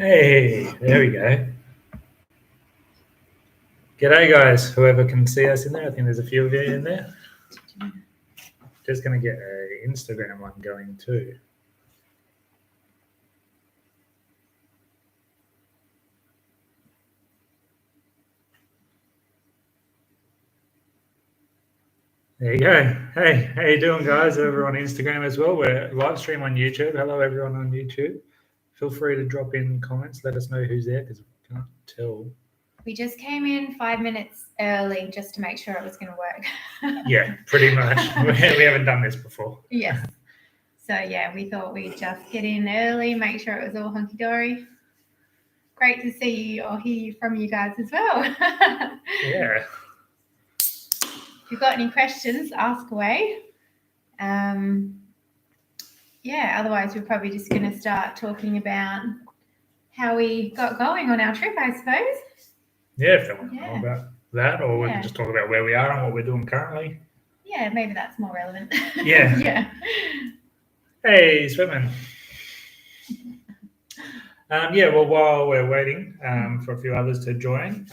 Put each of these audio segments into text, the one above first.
Hey, there we go. G'day, guys. Whoever can see us in there, I think there's a few of you in there. Just going to get an Instagram one going too. There you go. Hey, how you doing, guys? Over on Instagram as well. We're live stream on YouTube. Hello, everyone on YouTube. Feel free to drop in comments. Let us know who's there because we can't tell. We just came in 5 minutes early just to make sure it was going to work. Yeah, pretty much. We haven't done this before. Yes. So, yeah, we thought we'd just get in early, make sure it was all hunky-dory. Great to see you or hear from you guys as well. Yeah. If you've got any questions, ask away. Yeah, otherwise we're probably just going to start talking about how we got going on our trip, I suppose. Yeah, if they want to know about that, or we can just talk about where we are and what we're doing currently. Yeah, maybe that's more relevant. Yeah. Yeah. Hey, swimming. Well, while we're waiting for a few others to join,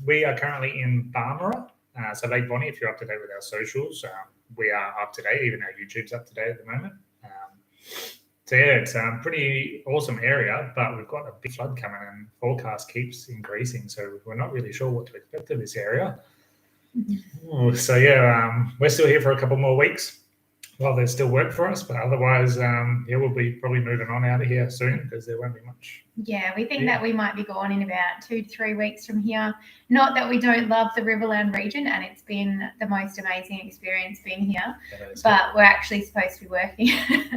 we are currently in Barmera. So Lake Bonnie, if you're up to date with our socials, we are up to date. Even our YouTube's up to date at the moment. So yeah, it's a pretty awesome area, but we've got a big flood coming and forecast keeps increasing. So we're not really sure what to expect of this area. So yeah, we're still here for a couple more weeks while there's still work for us, but otherwise, we'll be probably moving on out of here soon because there won't be much. Yeah, we think that we might be gone in about 2 to 3 weeks from here. Not that we don't love the Riverland region, and it's been the most amazing experience being here, but we're actually supposed to be working.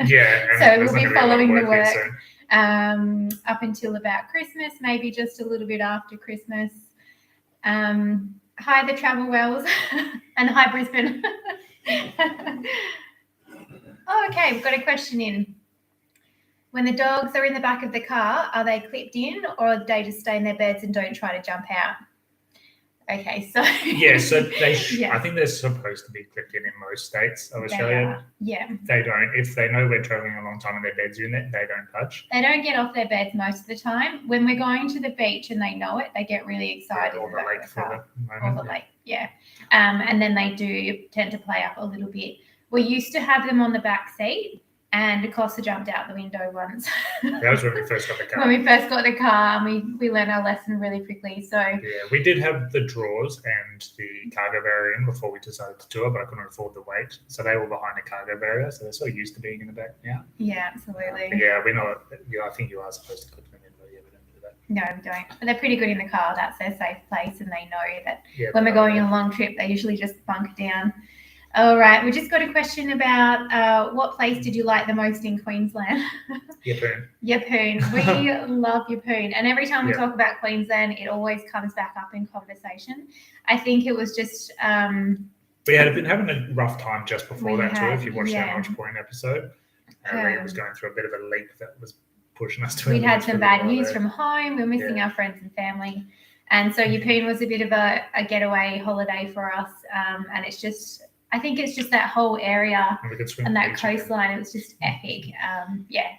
Yeah. So we'll be following the work up until about Christmas, maybe just a little bit after Christmas. Hi, the Travel Wells, and hi, Brisbane. Oh, okay, we've got a question in. When the dogs are in the back of the car, are they clipped in or do they just stay in their beds and don't try to jump out? Okay, so... Yeah, so I think they're supposed to be clipped in most states of Australia. Yeah. They don't. If they know we're travelling a long time and their beds are in there, they don't touch. They don't get off their beds most of the time. When we're going to the beach and they know it, they get really excited. Or the lake for the moment. Or the lake, yeah. And then they do tend to play up a little bit. We used to have them on the back seat, and Costa jumped out the window once. That was when we first got the car. When we first got the car, and we learned our lesson really quickly. So yeah, we did have the drawers and the cargo barrier in before we decided to tour, but I couldn't afford the weight, so they were behind the cargo barrier. So they're so used to being in the back now. Yeah, absolutely. We know. I think you are supposed to clip them in, but yeah, we don't do that. No, we don't. But they're pretty good in the car. That's their safe place, and they know that when we're going on a long trip, they usually just bunker down. All right, we just got a question about what place did you like the most in Queensland? Yeppoon. Yeppoon. We love Yeppoon. And every time we talk about Queensland, it always comes back up in conversation. I think it was just... we had been having a rough time just before that too, if you watched our Orange Point episode. Ray was going through a bit of a leak that was pushing us to... We'd had some bad news from home. We were missing our friends and family. And so Yeppoon was a bit of a getaway holiday for us. And it's just... I think it's just that whole area and that coastline. It was just epic.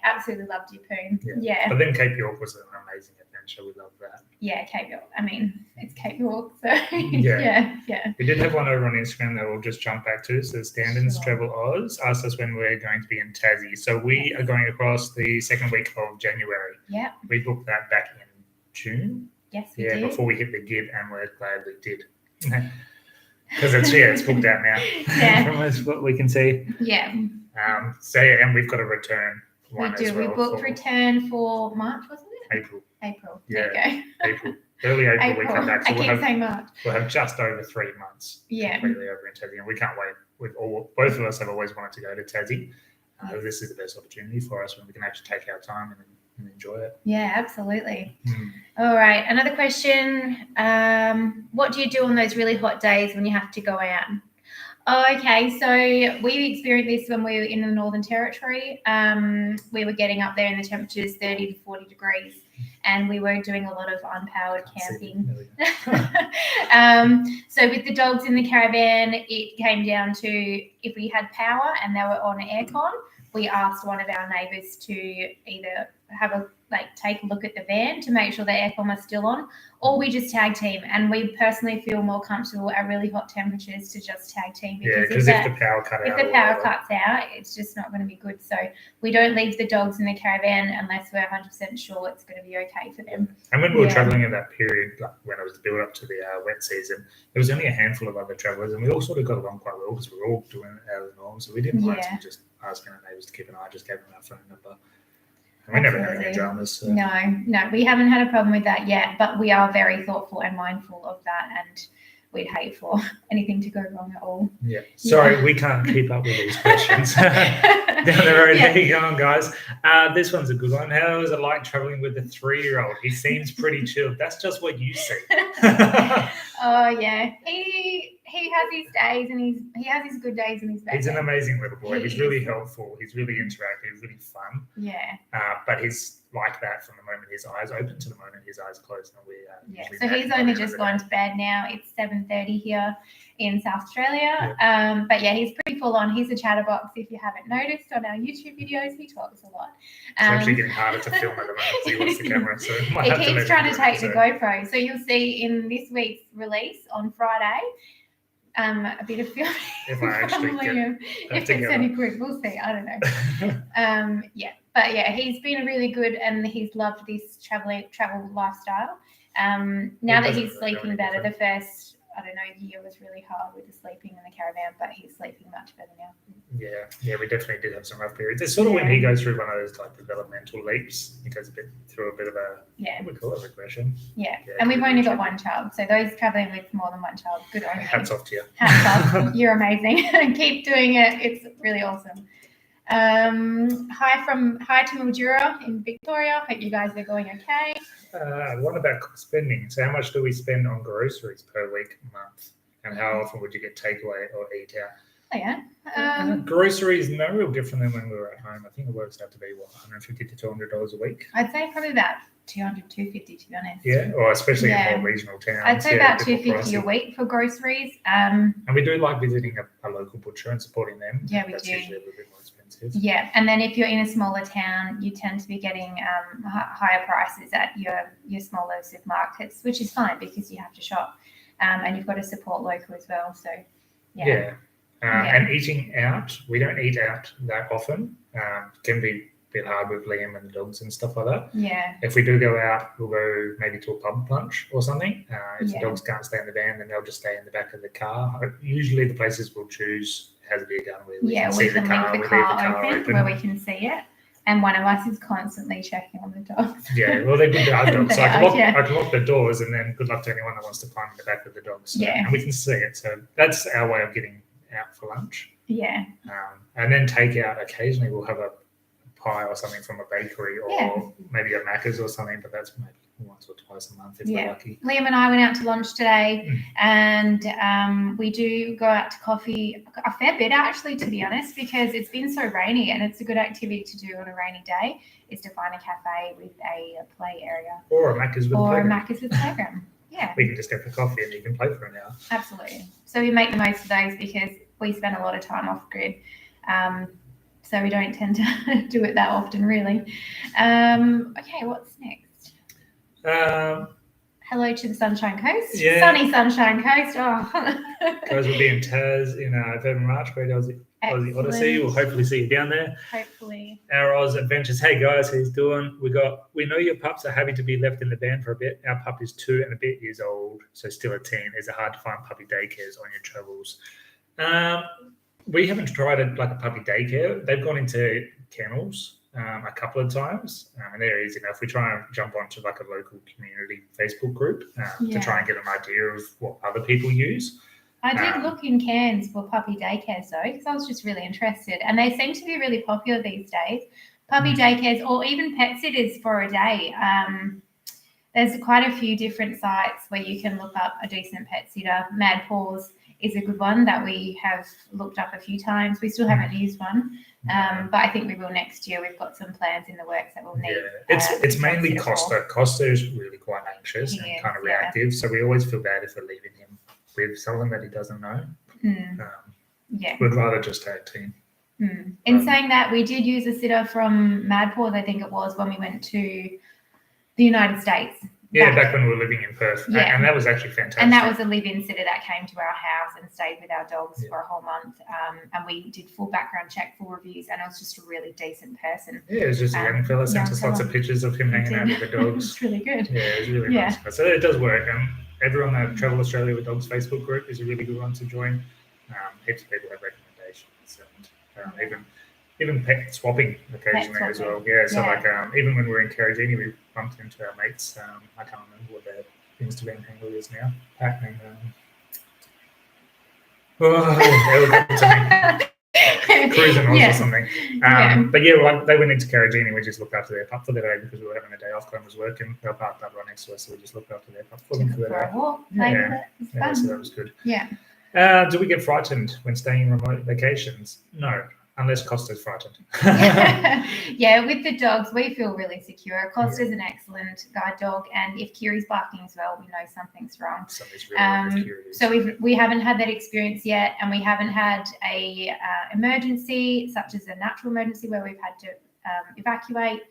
Absolutely loved Yeppoon. Yeah. But then Cape York was an amazing adventure. We loved that. Yeah, Cape York. I mean, it's Cape York. So yeah. We did have one over on Instagram that we'll just jump back to. So Standens Travel Oz asked us when we're going to be in Tassie. So we are going across the second week of January. Yeah. We booked that back in June. Yes, we did. Before we hit the gib, and we're glad we did. Because it's booked out now. Yeah. From what we can see. Yeah. And we've got a return one as well. We booked return for March, wasn't it? April. There you go. April. Early April we come back. So saying March. We'll have just over 3 months. Yeah. Completely over in Tassie. And we can't wait. Both of us have always wanted to go to Tassie. This is the best opportunity for us when we can actually take our time and enjoy it. Yeah, absolutely. All right. Another question. What do you do on those really hot days when you have to go out? Okay. So we experienced this when we were in the Northern Territory. We were getting up there in the temperatures 30 to 40 degrees, and we were doing a lot of unpowered camping. So with the dogs in the caravan, it came down to if we had power and they were on aircon, we asked one of our neighbours to either have take a look at the van to make sure the aircon is still on, or we just tag team. And we personally feel more comfortable at really hot temperatures to just tag team, because if the power cuts out, it's just not going to be good. So we don't leave the dogs in the caravan unless we're 100% sure it's going to be okay for them. And when we were traveling in that period, like when it was the build up to the wet season, there was only a handful of other travelers, and we all sort of got along quite well because we were all doing it out of the norm. So we didn't mind just asking our neighbours to keep an eye, just gave them our phone number. And we never had any dramas. So. No, we haven't had a problem with that yet, but we are very thoughtful and mindful of that, and we'd hate for anything to go wrong at all. Yeah. Sorry, we can't keep up with these questions. Down the road, how you going, guys? This one's a good one. How is it like traveling with a 3-year-old? He seems pretty chilled. That's just what you see. Oh yeah, he has his days and he has his good days and his bad days. He's an amazing little boy. He's really helpful. He's really interactive. He's really fun. Yeah. But he's like that from the moment his eyes open to the moment his eyes close. And so he's only just gone to bed now. It's 7:30 here in South Australia. Yeah. But yeah, he's pretty full on. He's a chatterbox. If you haven't noticed on our YouTube videos, he talks a lot. It's actually getting harder to film at the moment because he wants the camera. So he keeps trying to take the GoPro. So you'll see in this week's release on Friday, a bit of filming. If I actually if it's any good, we'll see. I don't know. But yeah, he's been really good, and he's loved this travel lifestyle. Now that he's sleeping better, the first year was really hard with the sleeping in the caravan, but he's sleeping much better now. Yeah, we definitely did have some rough periods. It's sort of when he goes through one of those like developmental leaps. He goes through a bit of a what we call it, regression. Yeah, and we've only got one child, so those traveling with more than one child, good on you. Hats off to you. Hats off, you're amazing. Keep doing it. It's really awesome. Hi to Mildura in Victoria. Hope you guys are going okay. What about spending? So how much do we spend on groceries per week, month? And how often would you get takeaway or eat out? Oh, yeah. Groceries, no real different than when we were at home. I think it works out to be, $150 to $200 a week? I'd say probably about 200, 250 to be honest. Yeah, or especially in more regional towns. I'd say about 250 a week for groceries. And we do like visiting a local butcher and supporting them. Yeah, we do. That's usually a little bit more expensive. Yeah, and then if you're in a smaller town, you tend to be getting higher prices at your smaller supermarkets, which is fine because you have to shop, and you've got to support local as well. So, yeah. And eating out, we don't eat out that often. Can be a bit hard with Liam and the dogs and stuff like that. Yeah. If we do go out, we'll go maybe to a pub lunch or something. If the dogs can't stay in the van, then they'll just stay in the back of the car. Usually the places we'll choose has a beer gun where we can see the car. Leave the car open where we can see it. And one of us is constantly checking on the dogs. Yeah, well, they're good dogs. So I can lock the doors, and then good luck to anyone that wants to climb in the back of the dogs. So, and we can see it. So that's our way of getting out for lunch. Yeah. And then take out, occasionally we'll have a pie or something from a bakery or maybe a Macca's or something, but that's maybe once or twice a month if we're lucky. Liam and I went out to lunch today, and we do go out to coffee a fair bit actually, to be honest, because it's been so rainy, and it's a good activity to do on a rainy day is to find a cafe with a play area. Or a Macca's with a playground. Yeah. We can just go for coffee and you can play for an hour. Absolutely. So we make the most of those because we spend a lot of time off grid. So we don't tend to do it that often, really. Okay, what's next? Hello to the Sunshine Coast. Yeah. Sunny Sunshine Coast. Oh. Guys, we'll be in Taz in February, March. Great Aussie Odyssey. We'll hopefully see you down there. Hopefully. Our Oz Adventures. Hey guys, how you doing? We know your pups are happy to be left in the van for a bit. Our pup is 2 and a bit years old, so still a teen. Is it hard to find puppy daycares on your travels? We haven't tried a puppy daycare. They've gone into kennels a couple of times, and they're easy enough. We try and jump onto a local community Facebook group to try and get an idea of what other people use. I did look in Cairns for puppy daycares though, because I was just really interested, and they seem to be really popular these days. Puppy daycares or even pet sitters for a day. There's quite a few different sites where you can look up a decent pet sitter. Mad Paws is a good one that we have looked up a few times. We still haven't used one, but I think we will next year. We've got some plans in the works that we'll need. It's mainly Costa. Costa is really quite anxious and kind of reactive, so we always feel bad if we're leaving him with someone that he doesn't know. We'd rather just tag team. In saying that, we did use a sitter from Mad Paws, I think it was, when we went to The United States. Yeah, back when we were living in Perth. Yeah. And that was actually fantastic. And that was a live-in sitter that came to our house and stayed with our dogs Yeah. for a whole month. And we did full background check, full reviews, and it was just a really decent person. Yeah, it was just a young fella. Sent us lots of pictures of him hanging out with the dogs. It's really good. Yeah, it was really nice. So it does work. Everyone that Travel Australia with Dogs Facebook group is a really good one to join. Heaps of people have recommendations, and even pet swapping occasionally as well. Yeah, so like even when we were in Caravans, we bumped into our mates. I can't remember what their Instagram handle is now. Pat and Cruising or something. But they went into Caravans and we just looked after their pup for the day because we were having a day off. Clem was working. They were parked up right next to us, so we just looked after their pup for them for the day. So that was good. Yeah. Do we get frightened when staying in remote vacations? No, unless Costa's frightened. Yeah, with the dogs, we feel really secure. Costa's an excellent guide dog, and if Kiri's barking as well, we know something's wrong. Something's really wrong with Kiri. So we haven't had that experience yet, and we haven't had a emergency, such as a natural emergency where we've had to evacuate.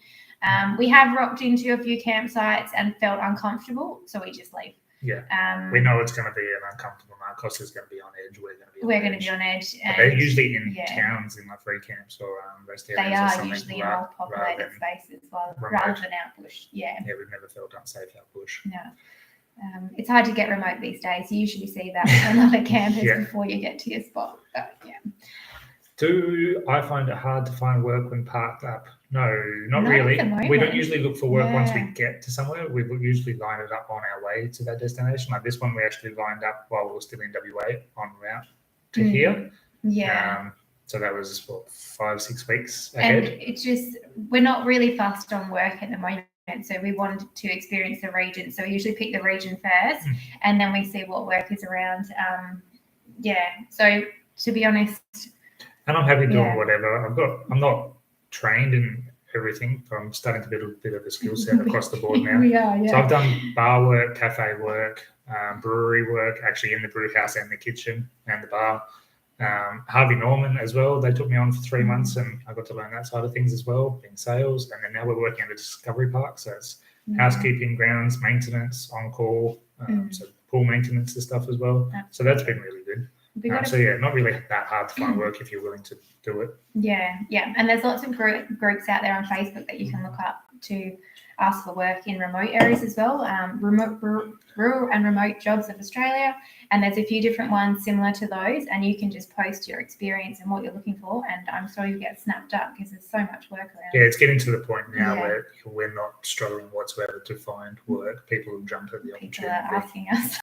We have rocked into a few campsites and felt uncomfortable, so we just leave. Yeah, we know it's going to be an uncomfortable night. Costa's going to be on edge. We're going to be on edge. And they're usually in towns, in like free camps or rest areas. They are usually in more populated spaces rather than out bush. Yeah. Yeah, we've never felt unsafe out bush. No. It's hard to get remote these days. You usually see that in other campers before you get to your spot. But Do I find it hard to find work when parked up? No, not really. We don't usually look for work once we get to somewhere. We usually line it up on our way to that destination. Like this one, we actually lined up while we were still in WA on route to here. Yeah. So that was 5-6 weeks ahead. And it's just, we're not really fussed on work at the moment. So we wanted to experience the region. So we usually pick the region first and then we see what work is around. So to be honest. And I'm happy doing whatever. I'm not trained in everything. I'm starting to build a bit of a skill set across the board now. We are, So I've done bar work, cafe work, brewery work, actually in the brew house and the kitchen and the bar. Harvey Norman as well. They took me on for 3 months and I got to learn that side of things as well, being sales. And then now we're working at the Discovery Park. So it's housekeeping, grounds, maintenance, on call, so pool maintenance and stuff as well. So that's been really good. Not really that hard to find work if you're willing to do it. Yeah. And there's lots of groups out there on Facebook that you can look up to ask for work in remote areas as well, rural and remote jobs of Australia. And there's a few different ones similar to those, and you can just post your experience and what you're looking for, and I'm sure you'll get snapped up because there's so much work around. Yeah, it's getting to the point now where we're not struggling whatsoever to find work. People have jumped at the opportunity. People are asking us.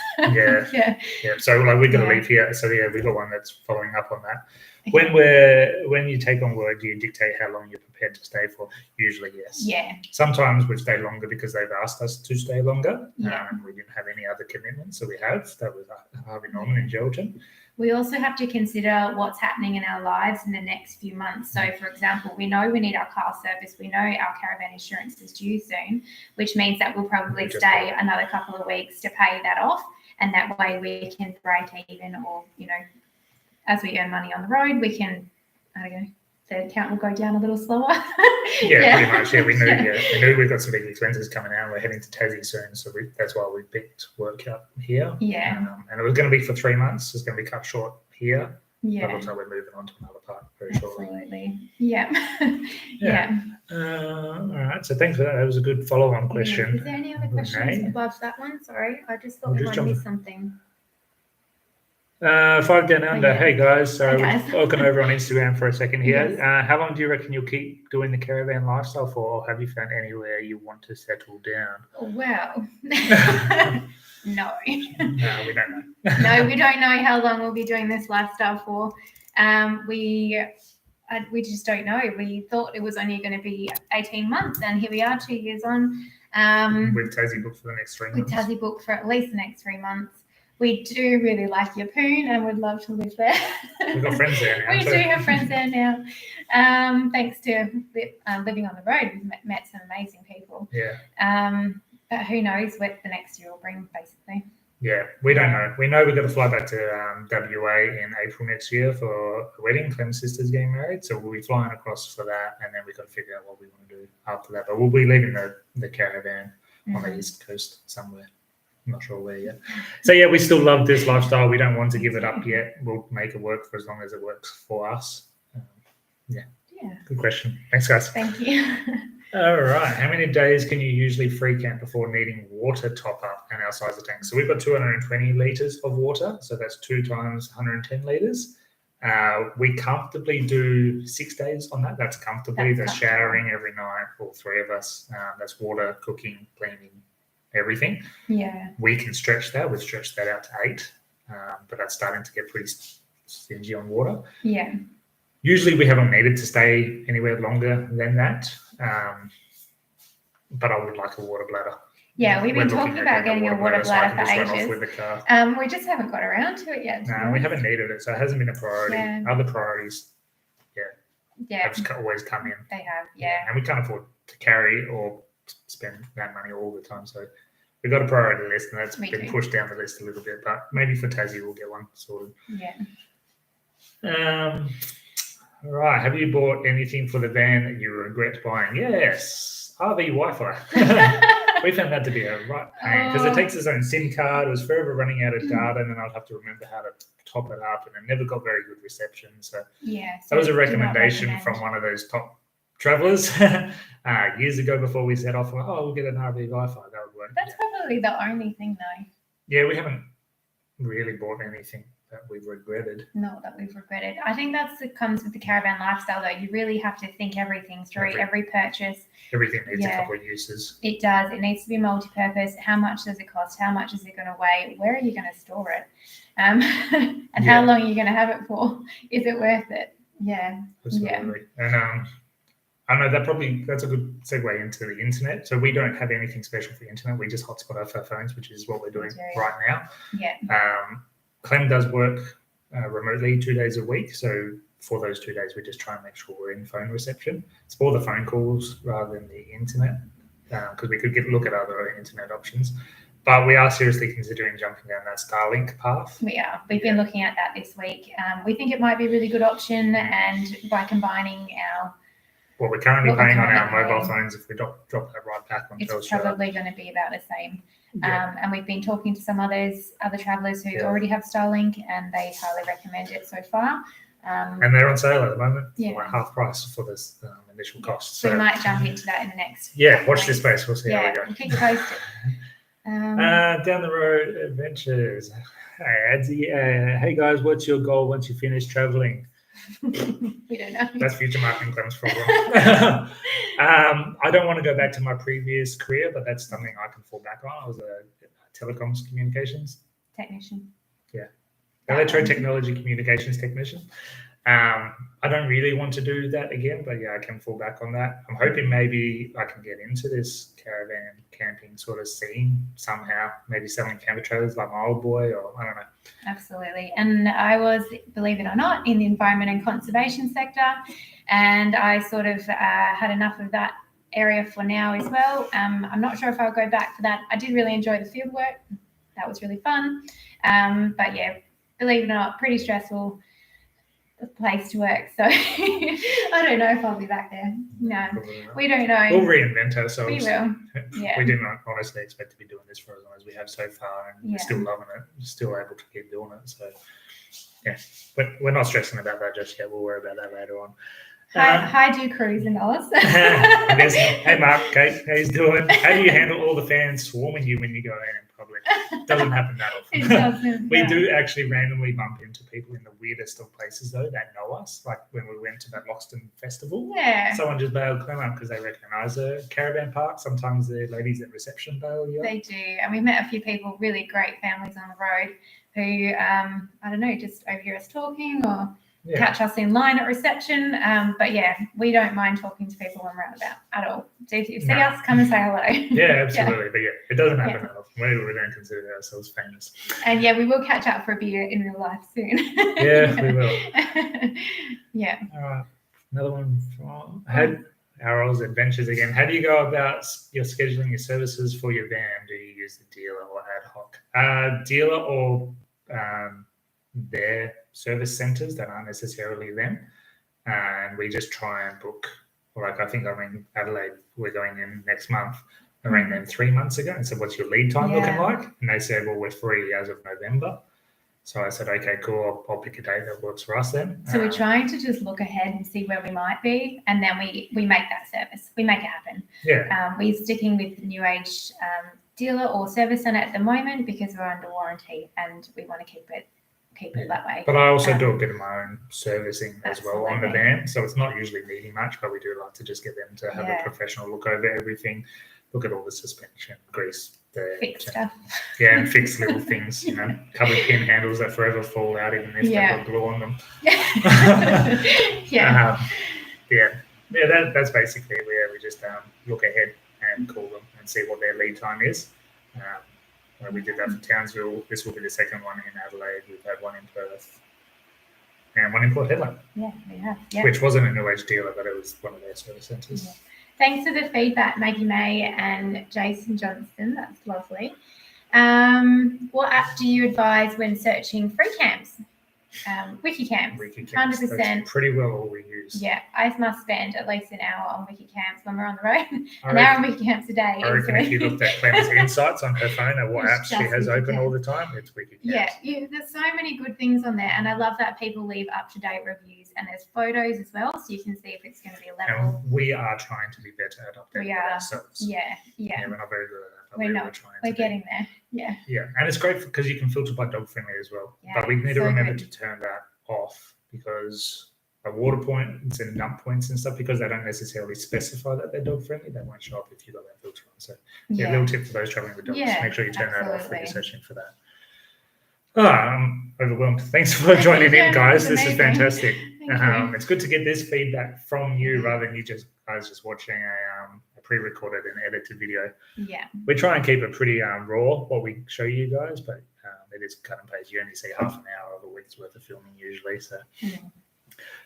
Yeah. So like we're going to leave here. So we've got one that's following up on that. When you take on work, do you dictate how long you're prepared to stay for? Usually, yes. Yeah. Sometimes we stay longer because they've asked us to stay longer. Yeah. We didn't have any other commitments, so we have. That was Harvey Norman in Gelton. We also have to consider what's happening in our lives in the next few months. So, for example, we know we need our car service. We know our caravan insurance is due soon, which means that we'll probably stay another couple of weeks to pay that off. And that way we can break even, or, as we earn money on the road, we can, the account will go down a little slower. Pretty much. Yeah, we knew we've got some big expenses coming out. We're heading to Tassie soon, so that's why we picked work up here. Yeah. And it was going to be for 3 months. It's going to be cut short here. Yeah. But looks like we're moving on to another part very shortly. Absolutely. Yeah. All right. So thanks for that. That was a good follow-on question. Is there any other questions above that one? Sorry, I just thought we might miss something. 5 Down Under. Hey guys, so welcome over on Instagram for a second here. Yes. How long do you reckon you'll keep doing the caravan lifestyle for, or have you found anywhere you want to settle down? Well, no. No, we don't know. No, we don't know how long we'll be doing this lifestyle for. We just don't know. We thought it was only going to be 18 months, and here we are 2 years on. With Tassie booked for the next 3 months. With Tassie booked for at least the next 3 months. We do really like Yeppoon and would love to live there. We've got friends there now. We do have friends there now. Thanks to living on the road, we've met some amazing people. Yeah. But who knows what the next year will bring, basically. Yeah, we don't know. We know we've got to fly back to WA in April next year for a wedding. Clem's sister's getting married, so we'll be flying across for that, and then we've got to figure out what we want to do after that. But we'll be leaving the caravan on the East Coast somewhere. I'm not sure where yet. So yeah, we still love this lifestyle. We don't want to give it up yet. We'll make it work for as long as it works for us. Yeah. Good question. Thanks, guys. Thank you. All right. How many days can you usually free camp before needing water top up and our size of tank? So we've got 220 litres of water. So that's 2 times 110 litres. We comfortably do 6 days on that. That's comfortably. That's showering every night, all 3 of us. That's water, cooking, cleaning, everything. Yeah. We can stretch that. We've stretched that out to 8, but that's starting to get pretty stingy on water. Yeah. Usually we haven't needed to stay anywhere longer than that, but I would like a water bladder. Yeah, we've been talking about getting a water bladder for ages. With the car. We just haven't got around to it yet. No, we haven't needed it, so it hasn't been a priority. Yeah. Other priorities, have always come in. They have, yeah. And we can't afford to carry or spend that money all the time, so we've got a priority list, and that's been pushed down the list a little bit. But maybe for Tassie, we'll get one sorted. Yeah. All right. Have you bought anything for the van that you regret buying? Yes. RV Wi-Fi. We found that to be a right pain because it takes its own SIM card. It was forever running out of data, and then I'd have to remember how to top it up, and it never got very good reception. So that was a recommendation from one of those top travelers years ago before we set off. We'll get an RV Wi-Fi. That would work. That's probably the only thing, though. Yeah, we haven't really bought anything that we've regretted. Not that we've regretted. I think it comes with the caravan lifestyle, though. You really have to think everything through, every purchase. Everything needs a couple of uses. It does. It needs to be multi-purpose. How much does it cost? How much is it going to weigh? Where are you going to store it? And how long are you going to have it for? Is it worth it? Yeah. Absolutely. And I know that's a good segue into the internet. So we don't have anything special for the internet. We just hotspot off our phones, which is what we're doing right now. Yeah. Clem does work remotely 2 days a week. So for those 2 days, we just try and make sure we're in phone reception. It's more the phone calls rather than the internet, because we could look at other internet options. But we are seriously considering jumping down that Starlink path. We are. We've been looking at that this week. We think it might be a really good option, and by combining what we're currently paying on our mobile phones, if we drop that right back on Telstra, it's probably going to be about the same. And we've been talking to some other travellers who already have Starlink, and they highly recommend it so far. And they're on sale at the moment for like half price for this initial cost. So we might jump into that in the next. Watch this space. We'll see how we go. We'll keep you posted. Down the road adventures. Hey, Adzie. Hey guys, what's your goal once you finish traveling? We don't know. That's future marketing Clem's problem. I don't want to go back to my previous career, but that's something I can fall back on. I was a telecoms communications technician. Yeah, electro technology communications technician. I don't really want to do that again, but I can fall back on that. I'm hoping maybe I can get into this caravan camping sort of scene somehow, maybe selling camper trailers like my old boy, or I don't know. Absolutely. And I was, believe it or not, in the environment and conservation sector, and I sort of had enough of that area for now as well. I'm not sure if I'll go back for that. I did really enjoy the field work. That was really fun. But believe it or not, pretty stressful place to work. So I don't know if I'll be back there. No, we don't know. We'll reinvent ourselves. We will. Yeah. We did not honestly expect to be doing this for as long as we have so far, and we're still loving it. We're still able to keep doing it. So but we're not stressing about that just yet. We'll worry about that later on. Hi, do Cruz and Oz. Hey, Mark, Kate, how you doing? How do you handle all the fans swarming you when you go in public? Doesn't happen that often. It doesn't. We do actually randomly bump into people in the weirdest of places, though, that know us. Like when we went to that Loxton festival. Yeah. Someone just bailed Clem up because they recognise a caravan park. Sometimes the ladies at reception bail you up. They do. And we met a few people, really great families on the road who, I don't know, just overhear us talking or catch us in line at reception. But we don't mind talking to people when we're out about at all. So if you see us, come and say hello. Yeah, absolutely. But it doesn't happen that often. We don't consider ourselves famous. And we will catch up for a beer in real life soon. We will. All right. Another one from Harold's Adventures again. How do you go about your scheduling your services for your van? Do you use the dealer or ad hoc? Dealer or their service centres that aren't necessarily them, and we just try and book. Like I think I'm in Adelaide, we're going in next month. I rang them 3 months ago and said, what's your lead time looking Yeah. like? And they said, well, we're free as of November. So I said, okay, cool. I'll pick a date that works for us then. So we're trying to just look ahead and see where we might be, and then we make that service. We make it happen. Yeah. We're sticking with the New Age dealer or service center at the moment because we're under warranty and we want to keep it that way. But I also do a bit of my own servicing as well on the Absolutely. van. So it's not usually needing much, but we do like to just get them to have a professional look over everything, look at all the suspension, grease, Fix stuff. Yeah, and fix little things, you know, cover pin handles that forever fall out even if they've got glue on them. That's basically where we just look ahead and call them and see what their lead time is. We did that for Townsville. This will be the second one in Adelaide. We've had one in Perth and one in Port Hedland. Yeah, we have. Yeah. Which wasn't a New Age dealer, but it was one of their service centres. Yeah. Thanks for the feedback, Maggie May and Jason Johnston. That's lovely. What app do you advise when searching free camps? Wikicamps. 100%. That's pretty well all we use. Yeah, I must spend at least an hour on Wikicamps when we're on the road. An hour on Wikicamps a day. I reckon if you looked at Clem's insights on her phone and what apps she has open all the time, it's Wikicamps. Yeah, there's so many good things on there, and I love that people leave up-to-date reviews, and there's photos as well, so you can see if it's going to be a level. And we are trying to be better at updating ourselves. Yeah, we're not very good at that. We're getting there. Yeah, and it's great because you can filter by dog friendly as well. Yeah, but we need to remember to turn that off because a water points and dump points and stuff, because they don't necessarily specify that they're dog friendly, they won't show up if you've got that filter on. So little tip for those traveling with dogs, make sure you turn that off when you're searching for that. I'm overwhelmed. Thanks for joining in, guys. This is fantastic. It's good to get this feedback from you rather than you guys just watching a pre-recorded and edited video. Yeah. We try and keep it pretty raw, what we show you guys, but it is cut and paste. You only see half an hour of a week's worth of filming usually. So,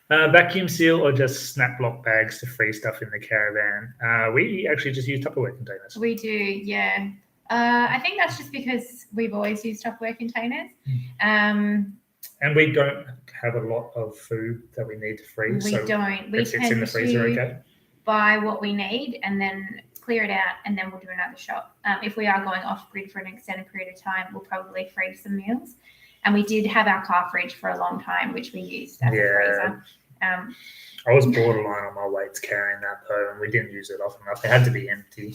vacuum seal or just snap block bags to free stuff in the caravan? We actually just use Tupperware containers. We do, yeah. I think that's just because we've always used Tupperware containers. And we don't have a lot of food that we need to freeze. We don't. We tend in the freezer, to buy what we need and then clear it out, and then we'll do another shop. If we are going off grid for an extended period of time, we'll probably freeze some meals. And we did have our car fridge for a long time, which we used as a freezer. I was borderline on my weights carrying that though, and we didn't use it often enough. It had to be empty.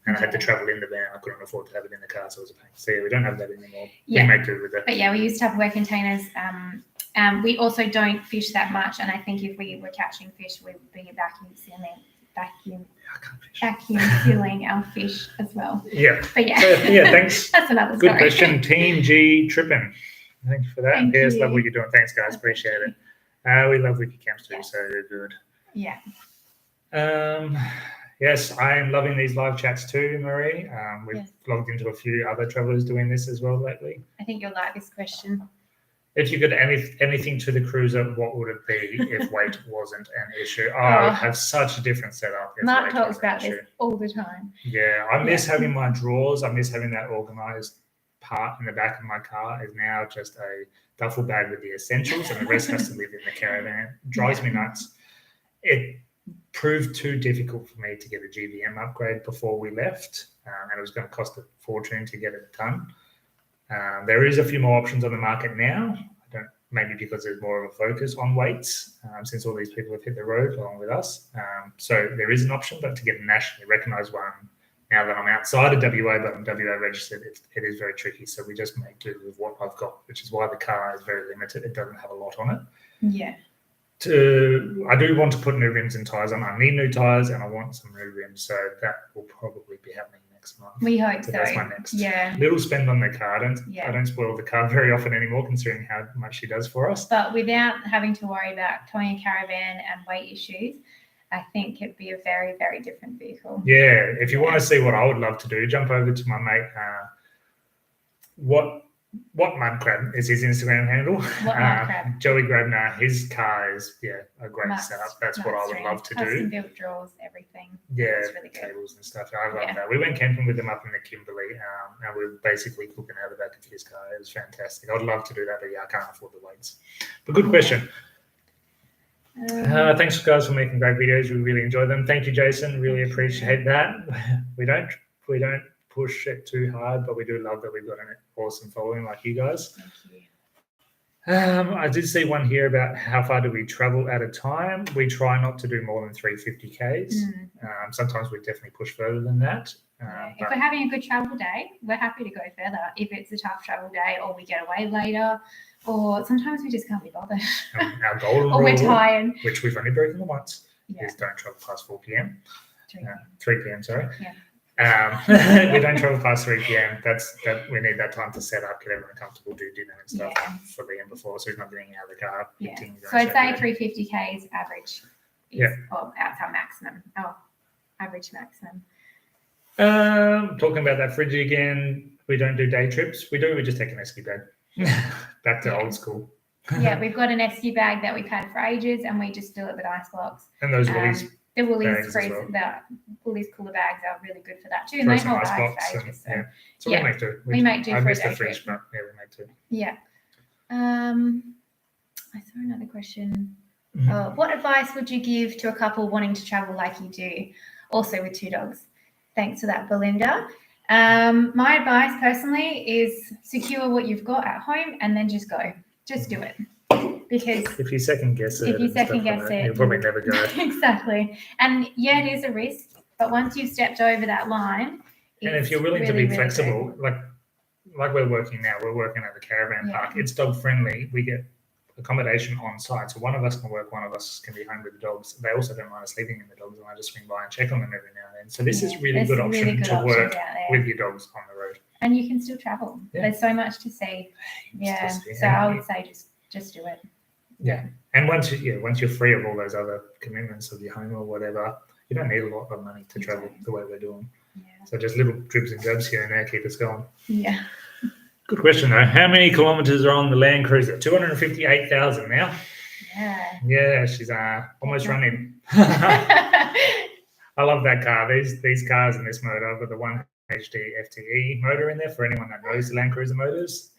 And I had to travel in the van. I couldn't afford to have it in the car, so it was a pain. So we don't have that anymore. We make do with it. But we use Tupperware containers. We also don't fish that much, and I think if we were catching fish, we would be vacuum sealing our fish as well. Yeah. But thanks. That's another story. Good question. Team G Trippin. Thanks for that. Thank you. Love what you're doing. Thanks, guys. Appreciate it. We love Wikicamps too, so they're good. Yeah. Yes, I am loving these live chats too, Marie. We've logged into a few other travellers doing this as well lately. I think you'll like this question. If you could add anything to the cruiser, what would it be if weight wasn't an issue? I would have such a different setup. Mark talks about this all the time. Yeah, I miss having my drawers. I miss having that organised part in the back of my car. Is now just a duffel bag with the essentials, and the rest has to live in the caravan. It drives me nuts. It proved too difficult for me to get a GVM upgrade before we left, and it was going to cost a fortune to get it done. There is a few more options on the market now. Maybe because there's more of a focus on weights since all these people have hit the road along with us. So there is an option, but to get a nationally recognised one, now that I'm outside of WA, but I'm WA registered, it is very tricky. So we just make do with what I've got, which is why the car is very limited. It doesn't have a lot on it. Yeah. I do want to put new rims and tyres on. I need new tyres and I want some new rims. So that will probably be happening next month. We hope so. That's my next Yeah. little spend on the car. I don't spoil the car very often anymore, considering how much she does for us. But without having to worry about towing a caravan and weight issues, I think it'd be a very, very different vehicle. Yeah. If you want to see what I would love to do, jump over to my mate. What Mudcrab is his Instagram handle? What Mudcrab? Joey Grabner. His car is a great setup. That's what I would love to do. Custom built drawers, everything. Yeah, really good. cables and stuff. I love that. We went camping with him up in the Kimberley, and we were basically cooking out the back of his car. It was fantastic. I'd love to do that, but I can't afford the weights. But good question. Thanks, guys, for making great videos. We really enjoy them. Thank you, Jason. Really appreciate that. We don't We don't push it too hard, but we do love that we've got an awesome following like you guys. Thank you. I did see one here about how far do we travel at a time. We try not to do more than 350Ks. Sometimes we definitely push further than that. If we're having a good travel day, we're happy to go further. If it's a tough travel day, or we get away later, or sometimes we just can't be bothered. Our golden or we're rule, tired. which we've only broken once, Yeah. is don't travel past 4 p.m. 3 p.m. Sorry. Yeah. We don't travel past 3 p.m. We need that time to set up, get everyone comfortable, do dinner and stuff for the end before, so he's not getting out of the car. Yeah. So I'd say 350K is average. Or that's our maximum. Average maximum. Talking about that fridge again, we don't do day trips. We just take an esky bag. Back to old school. Yeah, we've got an esky bag that we've had for ages, and we just fill it with ice blocks. And those Woolies. The Woolies cooler bags are really good for that too. And they hold ice for ages. So we make do. We make do I for a missed day the fridge, trip. but we make do. Yeah. I saw another question. What advice would you give to a couple wanting to travel like you do, also with 2 dogs? Thanks for that, Belinda. My advice personally is secure what you've got at home and then just go. Just do it. Because if you second guess it, you'll probably never go. Exactly. And yeah, it is a risk, but once you've stepped over that line, and if you're willing to be flexible, like we're working now, we're working at the Caravan park. It's dog friendly. We get accommodation on site, so one of us can work, one of us can be home with the dogs. They also don't mind us leaving in the dogs, and I just swing by and check on them every now and then. So this is really good option to work with your dogs on the road. And you can still travel. There's so much to see. So I would say just do it. Yeah. And once you're free of all those other commitments of your home or whatever, you don't need a lot of money to travel the way we're doing. So just little dribs and drabs here and there keep us going. Yeah. Good question though. How many kilometers are on the Land Cruiser? 258,000 now. Yeah. Yeah, she's almost running. I love that car. These cars in this motor, I've got the 1 HD FTE motor in there for anyone that knows the Land Cruiser motors.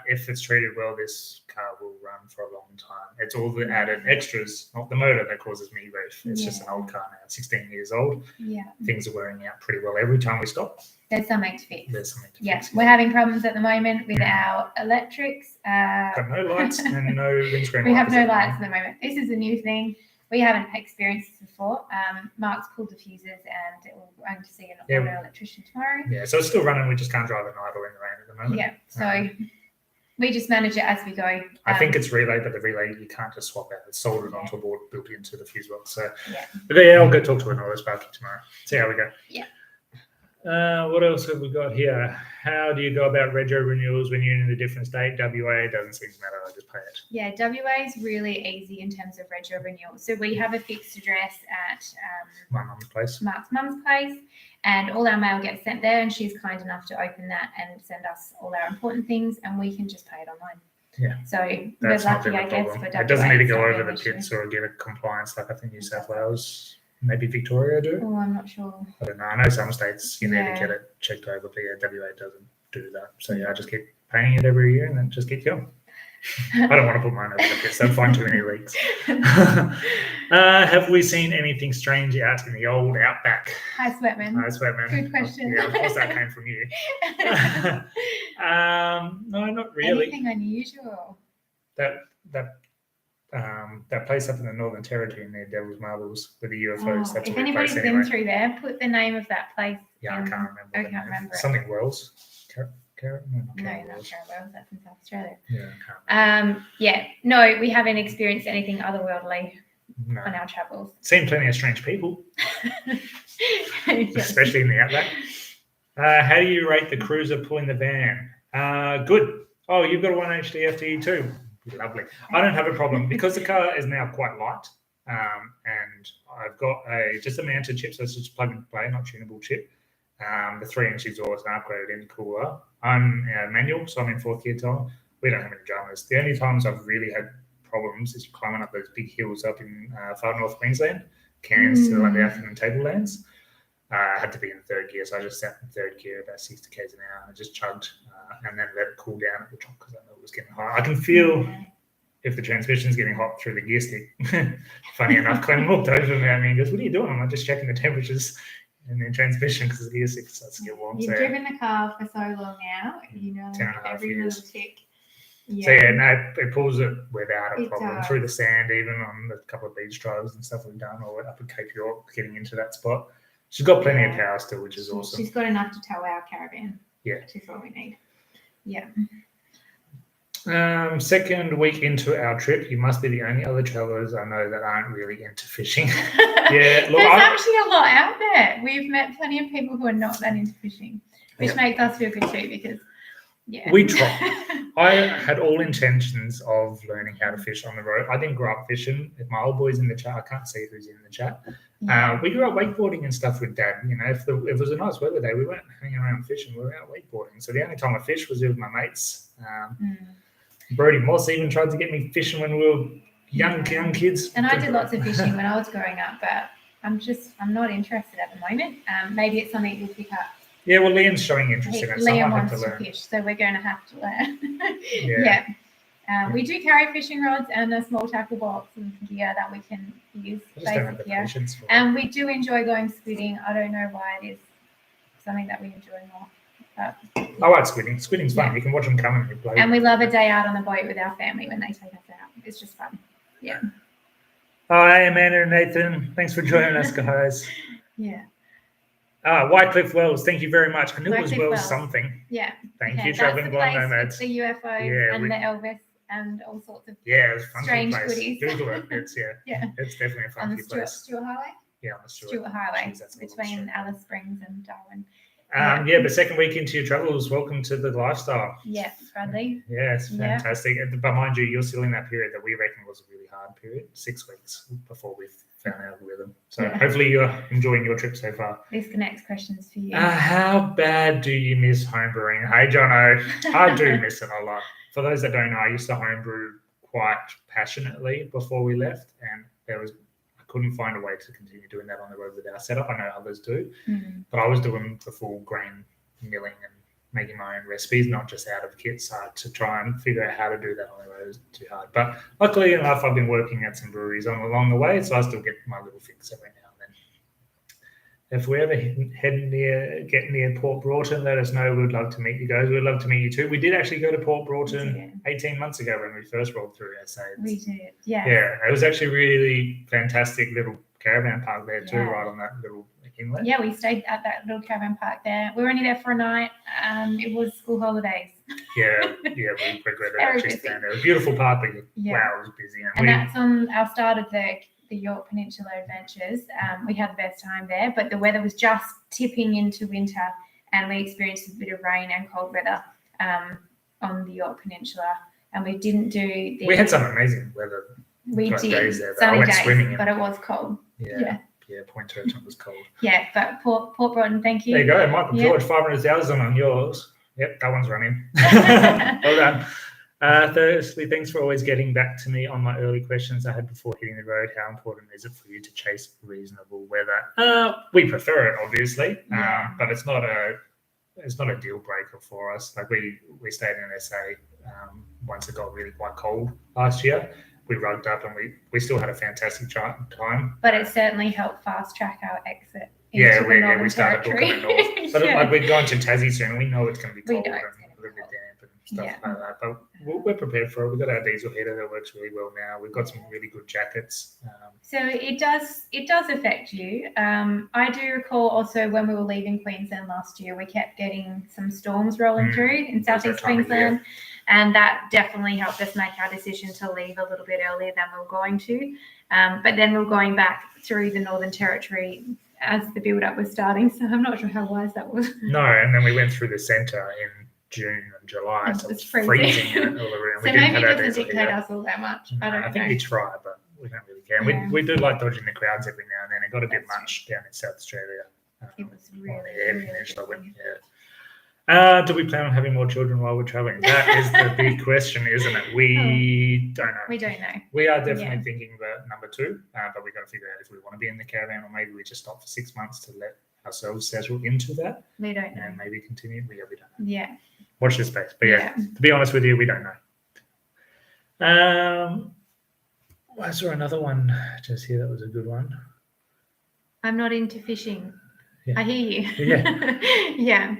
If it's treated well, this car will run for a long time. It's all the added extras, not the motor, that causes me grief. It's just an old car now. It's 16 years old. Yeah. Things are wearing out pretty well every time we stop. There's something to fix. We're having problems at the moment with our electrics. Got no lights and no windscreen. We have no lights at the moment. This is a new thing. We haven't experienced this before. Mark's pulled the fuses, and we're going to see an electrician tomorrow. Yeah, so it's still running. We just can't drive at night or in the rain at the moment. Yeah, so we just manage it as we go. I think it's relay, but the relay you can't just swap out. It's soldered onto a board built into the fuse box. So I'll go talk to another Sparky tomorrow. See how we go. Yeah. What else have we got here? How do you go about rego renewals when you're in a different state? WA doesn't seem to matter. I just pay it. Yeah, WA is really easy in terms of rego renewals. So we have a fixed address at my mum's place. Mark's mum's place, and all our mail gets sent there, and she's kind enough to open that and send us all our important things, and we can just pay it online. Yeah. So we're lucky, I guess, for WA. It doesn't need to go over the pits or get a compliance like I think New South Wales. Maybe Victoria do. Oh, I'm not sure. I don't know. I know some states you need to get it checked over, but WA doesn't do that. So I just keep paying it every year and then just keep going. I don't want to put mine over the pits. They'll find too many leaks. Have we seen anything strange out in the old outback? Hi, Sweatman. Good question. Yeah, of course that came from you. No, not really. Anything unusual? That place up in the Northern Territory near Devil's Marbles with the UFOs. That's if anybody's been through there, put the name of that place. Yeah, I can't remember. I can't remember. Something Wells. No, not Caravans. That's in South Australia. Yeah, I can't remember. No, we haven't experienced anything otherworldly on our travels. Seen plenty of strange people, especially in the outback. How do you rate the cruiser pulling the van? Good. Oh, you've got a 1 HD FTE too. Lovely. I don't have a problem because the car is now quite light, and I've got just a mounted chip, so it's just plug and play, not tunable chip. The 3-inch exhaust and upgraded intercooler. I'm manual, so I'm in 4th gear time. We don't have any dramas. The only times I've really had problems is climbing up those big hills up in far north Queensland, Cairns to the Atherton and Tablelands. I had to be in 3rd gear, so I just sat in 3rd gear about 60 k's an hour and just chugged and then let it cool down at the top because I know it was getting hot. I can feel if the transmission's getting hot through the gear stick. Funny enough, Clem looked over at me and goes, "What are you doing?" I'm like, "Just checking the temperatures." and then transmission because the gear six starts to get warm. You've So, driven the car for so long now, you know, 10.5 every years. little tick. So yeah, no, it pulls it without a It problem does. through the sand, even on the couple of beach drives and stuff we've done, or up at Cape York, getting into that spot. She's got plenty of power still, which is awesome. She's got enough to tow our caravan. Yeah. Which is what we need. Yeah. Second week into our trip, you must be the only other travellers I know that aren't really into fishing. Yeah, look, there's actually a lot out there. We've met plenty of people who are not that into fishing, which makes us feel good too because, we try. I had all intentions of learning how to fish on the road. I didn't grow up fishing. If my old boy's in the chat, I can't see who's in the chat. We grew up wakeboarding and stuff with Dad. You know, if it was a nice weather day, we weren't hanging around fishing. We were out wakeboarding. So the only time I fished was with my mates. Brody Moss even tried to get me fishing when we were young kids. And I did lots of fishing when I was growing up, but I'm not interested at the moment. Maybe it's something we'll pick up. Yeah, well, Liam's showing interest in it. So Liam I have wants to to fish, so we're going to have to learn. Yeah. We do carry fishing rods and a small tackle box and gear that we can use. I just don't have the patience for it. And we do enjoy going squidding. I don't know why it is something that we enjoy more. But, I like squidding. Squidding's fun. You can watch them come and play. And we love a day out on the boat with our family when they take us out. It's just fun. Yeah. Hi, Amanda and Nathan. Thanks for joining us, guys. Yeah. Wycliffe Wells, thank you very much. I knew it was Wycliffe Wells Wells. something. Yeah. Thank you, Traveling Blind Nomads. The UFOs and the Elvis and all sorts of it was a fun strange place. goodies. Google it. It's it's definitely a on funky the place. Stuart Highway. Yeah, on the Stuart Highway Jeez, between Alice Springs and Darwin. But second week into your travels, welcome to the lifestyle. Yeah, Bradley. Yeah, it's fantastic. But mind you, you're still in that period that we reckon was a really hard period, 6 weeks before we found our rhythm. So hopefully you're enjoying your trip so far. This is the next questions for you. How bad do you miss homebrewing? Hey, Jono, I do miss it a lot. For those that don't know, I used to homebrew quite passionately before we left, and I couldn't find a way to continue doing that on the road with our setup. I know others do, but I was doing the full grain milling and making my own recipes, not just out of kits. To try and figure out how to do that on the road is too hard. But luckily enough, I've been working at some breweries along the way, so I still get my little fix every now and then. If we ever get near Port Broughton, let us know. We'd love to meet you guys. We'd love to meet you too. We did actually go to Port Broughton 18 months ago when we first rolled through SA. We did, yeah. Yeah, it was actually really fantastic little caravan park there too, right on that little inlet. Yeah, we stayed at that little caravan park there. We were only there for a night. It was school holidays. Yeah, we regretted actually staying there. A beautiful park, but wow, it was busy. And that's on our start of the York Peninsula Adventures. We had the best time there, but the weather was just tipping into winter and we experienced a bit of rain and cold weather on the York Peninsula. And we didn't do we had some amazing weather. We did. Days there, sunny days, but it was cold. Yeah, Point Turton was cold. Yeah, but Port Broughton, thank you. There you go, Michael George, 500,000 on yours. Yep, that one's running. Well done. Thirdly, thanks for always getting back to me on my early questions I had before hitting the road. How important is it for you to chase reasonable weather? We prefer it, obviously, but it's not a deal breaker for us. Like we stayed in SA once it got really quite cold last year. We rugged up and we still had a fantastic time. But it certainly helped fast track our exit. We started booking the north. But like we're going to Tassie soon, and we know it's going to be cold and a little bit damp and stuff like that. But we're prepared for it. We've got our diesel heater that works really well now. We've got some really good jackets. So it does affect you. I do recall also when we were leaving Queensland last year, we kept getting some storms rolling through in southeast Queensland, and that definitely helped us make our decision to leave a little bit earlier than we were going to. But then we were going back through the Northern Territory as the build-up was starting, so I'm not sure how wise that was. No, and then we went through the centre in June and July, so it's freezing all around. So maybe it doesn't dictate us all that much. I think we try, but we don't really care. Yeah. We do like dodging the crowds every now and then. It got a bit much down in South Australia. It was really do we plan on having more children while we're traveling? That is the big question, isn't it? We don't know. We don't know. We are definitely thinking about number 2, but we've got to figure out if we want to be in the caravan or maybe we just stop for 6 months to let ourselves settle into that. We don't know. And maybe continue. We don't know. Yeah. Watch this space. But to be honest with you, we don't know. Was there another one just here that was a good one? I'm not into fishing. I hear you. Yeah. Yeah.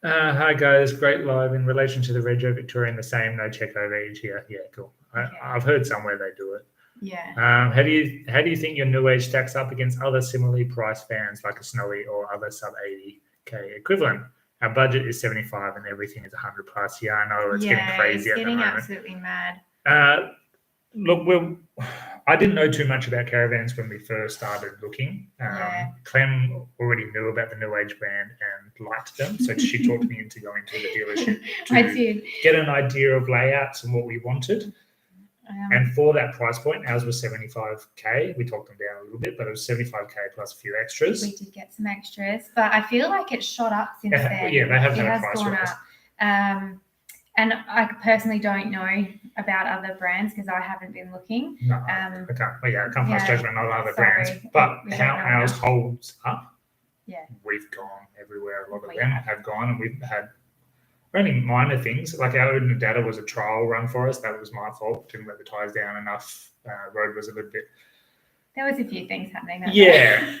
Hi guys, great live. In relation to the Rego Victorian, the same, no check over each year. Yeah, cool. Okay. I've heard somewhere they do it. Yeah. How do you think your new age stacks up against other similarly priced vans like a Snowy or other sub 80k equivalent? Our budget is 75 and everything is 100 plus. Yeah, I know it's getting crazy it's at the getting moment. absolutely mad. Look, I didn't know too much about caravans when we first started looking. Clem already knew about the new age brand and liked them, so she talked me into going to the dealership to get an idea of layouts and what we wanted. And for that price point, ours was 75k. We talked them down a little bit, but it was 75k plus a few extras. We did get some extras, but I feel like it's shot up since then. Yeah, they have had a price rise. And I personally don't know about other brands because I haven't been looking. No, I can't pass judgment on other brands. But how ours holds up, we've gone everywhere. A lot of them have gone, and we've had only minor things. Like our data was a trial run for us. That was my fault. Didn't let the tyres down enough. Road was a little bit. There was a few things happening.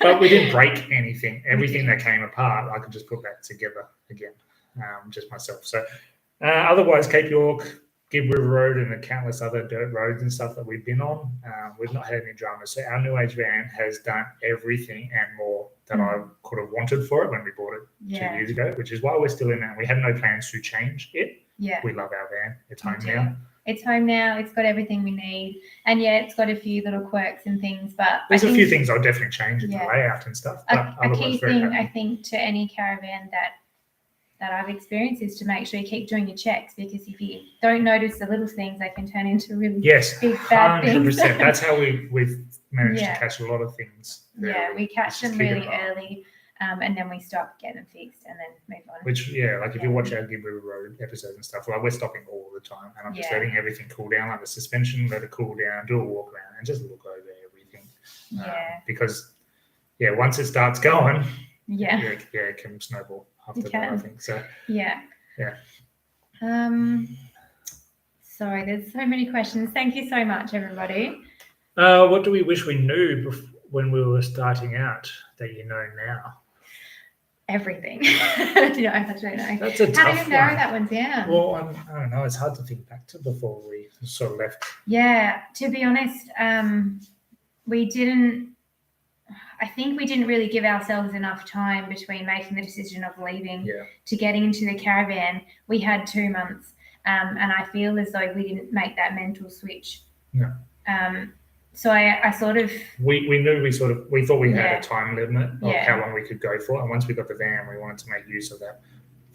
But we didn't break anything. Everything that came apart, I could just put back together again, just myself. So. Otherwise, Cape York, Gibb River Road, and the countless other dirt roads and stuff that we've been on, we've not had any dramas. So our new age van has done everything and more that I could have wanted for it when we bought it 2 years ago, which is why we're still in it. We have no plans to change it. Yeah, we love our van. It's home now. It's home now. It's got everything we need, and it's got a few little quirks and things. But there's a few things I'll definitely change in the layout and stuff. But a key thing I think to any caravan that I've experienced is to make sure you keep doing your checks, because if you don't notice the little things, they can turn into really big bad 100%. Things. That's how we've managed to catch a lot of things. We catch them really early, and then we stop, get them fixed, and then move on. Which, like if you watch our Gibb River Road episodes and stuff, like we're stopping all the time, and I'm just letting everything cool down, like the suspension, let it cool down, do a walk around, and just look over everything. Because once it starts going, it can snowball. After that, I think so. Sorry, there's so many questions. Thank you so much, everybody. What do we wish we knew when we were starting out that you know now? Everything. I don't know. That's a tough one. How do you narrow that one down? Well, I don't know. It's hard to think back to before we sort of left. Yeah, to be honest, I think we didn't really give ourselves enough time between making the decision of leaving to getting into the caravan. We had 2 months, and I feel as though we didn't make that mental switch. No. So I sort of... We knew we thought we had a time limit of how long we could go for. And once we got the van, we wanted to make use of that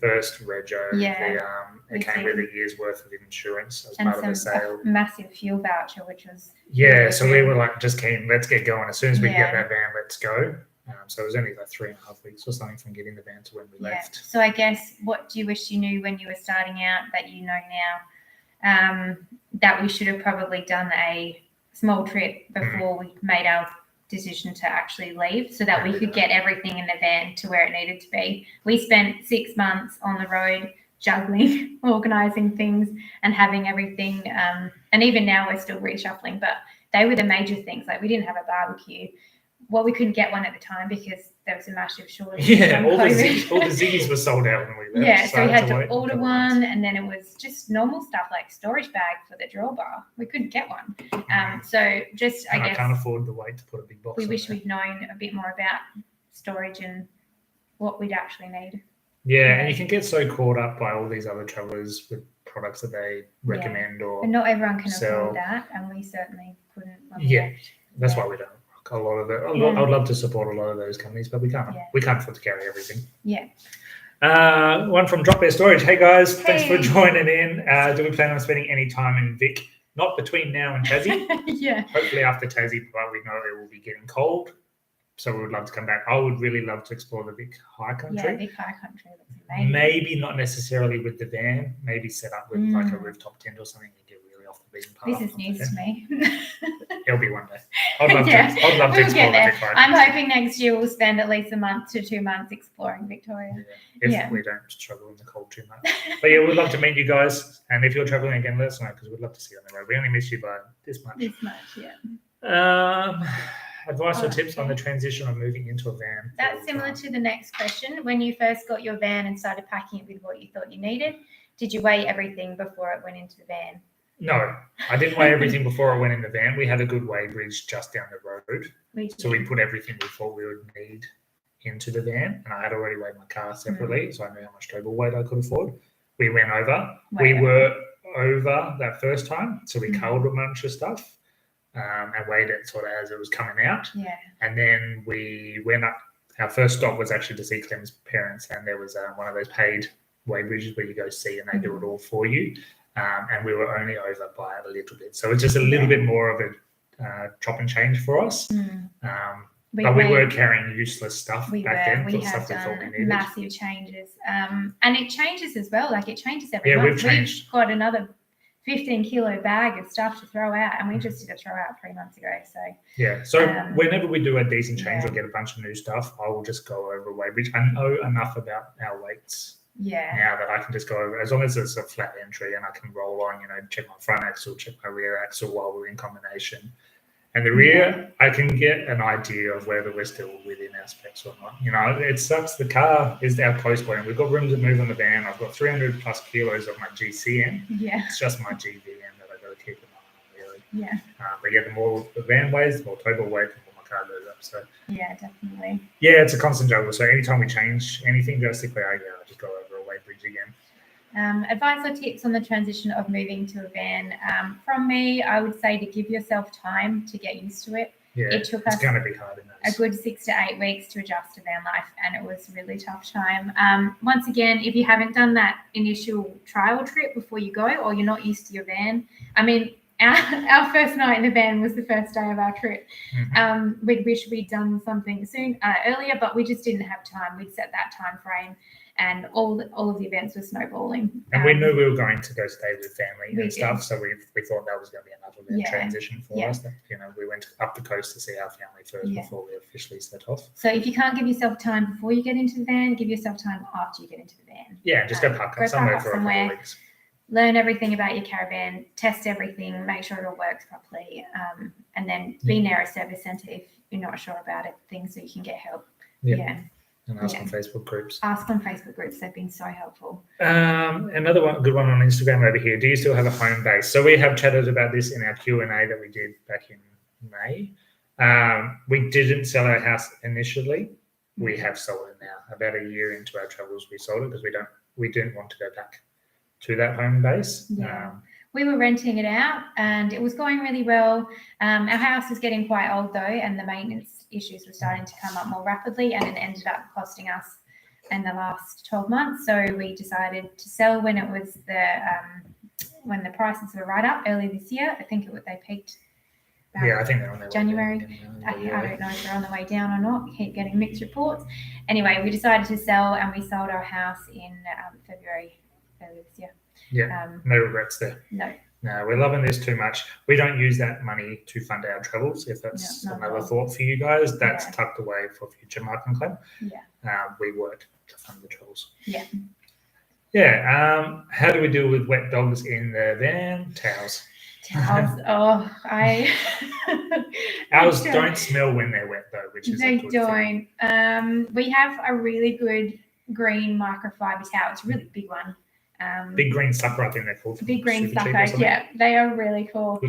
first rego. It came with a year's worth of insurance as part of the sale. A massive fuel voucher, which was so we were like just keen, let's get going as soon as we get that van, let's go. So it was only like 3.5 weeks or something from getting the van to when we left. So I guess, what do you wish you knew when you were starting out that you know now? That we should have probably done a small trip before we made our decision to actually leave, so that we could get everything in the van to where it needed to be. We spent 6 months on the road juggling, organising things and having everything. And even now we're still reshuffling, but they were the major things. Like we didn't have a barbecue. Well, we couldn't get one at the time because there was a massive shortage. All the Ziggies were sold out when we left. So we had to order one, and then it was just normal stuff like storage bag for the drill bar. We couldn't get one. So just, I guess, I can't afford the weight to put a big box. We wish we'd known a bit more about storage and what we'd actually need. Yeah, and you can get so caught up by all these other travellers with products that they recommend or and not everyone can sell. afford that, and we certainly couldn't. That's why we don't. A lot of it. I would love to support a lot of those companies, but we can't. We can't afford to carry everything. One from Drop Bear Storage. Hey guys, thanks for joining in. Do we plan on spending any time in Vic? Not between now and Tassie. Hopefully after Tassie, but we know it will be getting cold, so we would love to come back. I would really love to explore the Vic High Country. Yeah, Vic High Country looks amazing. Maybe not necessarily with the van. Maybe set up with like a rooftop tent or something and get really off the beaten path. This is news to me. It'll be one day. I'd love to explore the Vic High Country. I'm hoping next year we'll spend at least a month to 2 months exploring Victoria. If we don't struggle in the cold too much. But yeah, we'd love to meet you guys. And if you're traveling again, let us know, because we'd love to see you on the road. We only miss you by this much. advice or tips on the transition of moving into a van? That's similar to the next question. When you first got your van and started packing it with what you thought you needed, did you weigh everything before it went into the van? No, I didn't weigh everything before I went in the van. We had a good weigh bridge just down the road. So we put everything we thought we would need into the van, and I had already weighed my car separately, so I knew how much total weight I could afford. We went over. We were over that first time, so we culled a bunch of stuff and weighed it sort of as it was coming out. Yeah. And then we went up. Our first stop was actually to see Clem's parents, and there was one of those paid weigh bridges where you go see and they do it all for you. And we were only over by a little bit. So it's just a little bit more of a chop and change for us. But we were carrying useless stuff back then. We have done massive changes. And it changes as well. Like it changes every month. We've got another 15 kilo bag of stuff to throw out, and we just did a throw out 3 months ago. So whenever we do a decent change or get a bunch of new stuff, I will just go over a weigh bridge. I know enough about our weights now that I can just go over, as long as it's a flat entry and I can roll on, check my front axle, check my rear axle while we're in combination. And the rear, I can get an idea of whether we're still within our specs or not. It sucks. The car is our close point. We've got room to move on the van. I've got 300 plus kilos of my GCN. Yeah. It's just my GVM that I've got to keep an eye on, really. Yeah. But the more the van weighs, the more total weight, the more my car goes up. So yeah, definitely. Yeah, it's a constant juggle. So anytime we change anything drastically, I just go over a weigh bridge again. Advice or tips on the transition of moving to a van? From me, I would say to give yourself time to get used to it. Yeah, it took us going to be hard in a good 6 to 8 weeks to adjust to van life, and it was a really tough time. Once again, if you haven't done that initial trial trip before you go, or you're not used to your van, I mean, our first night in the van was the first day of our trip. We wish we'd done something earlier, but we just didn't have time. We'd set that time frame. And all of the events were snowballing. And we knew we were going to go stay with family and stuff, so we thought that was going to be enough of a transition for us. That, we went up the coast to see our family first before we officially set off. So if you can't give yourself time before you get into the van, give yourself time after you get into the van. Yeah, just go park up somewhere for a couple of weeks. Learn everything about your caravan, test everything, make sure it all works properly, and then be near a service centre if you're not sure about it, things so you can get help. And ask on Facebook groups. Ask on Facebook groups. They've been so helpful. Another good one on Instagram over here. Do you still have a home base? So we have chatted about this in our Q&A that we did back in May. We didn't sell our house initially. We have sold it now. About a year into our travels, we sold it because we didn't want to go back to that home base. We were renting it out and it was going really well. Our house was getting quite old though, and the maintenance issues were starting to come up more rapidly, and it ended up costing us in the last 12 months. So we decided to sell when it was when the prices were right up early this year. I think they peaked. I think they're on their January. way down. I don't know if they're on the way down or not. Keep getting mixed reports. Anyway, we decided to sell, and we sold our house in February early this year. No regrets there. No, we're loving this too much. We don't use that money to fund our travels. If that's another thought for you guys, that's tucked away for future Mark and Clem. We work to fund the travels. How do we deal with wet dogs in the van? Towels. Ours don't smell when they're wet though, which is a good thing. We have a really good green microfiber towel. It's a really big one. Big green sucker, I think they're called. Big green sucker, they are really cool.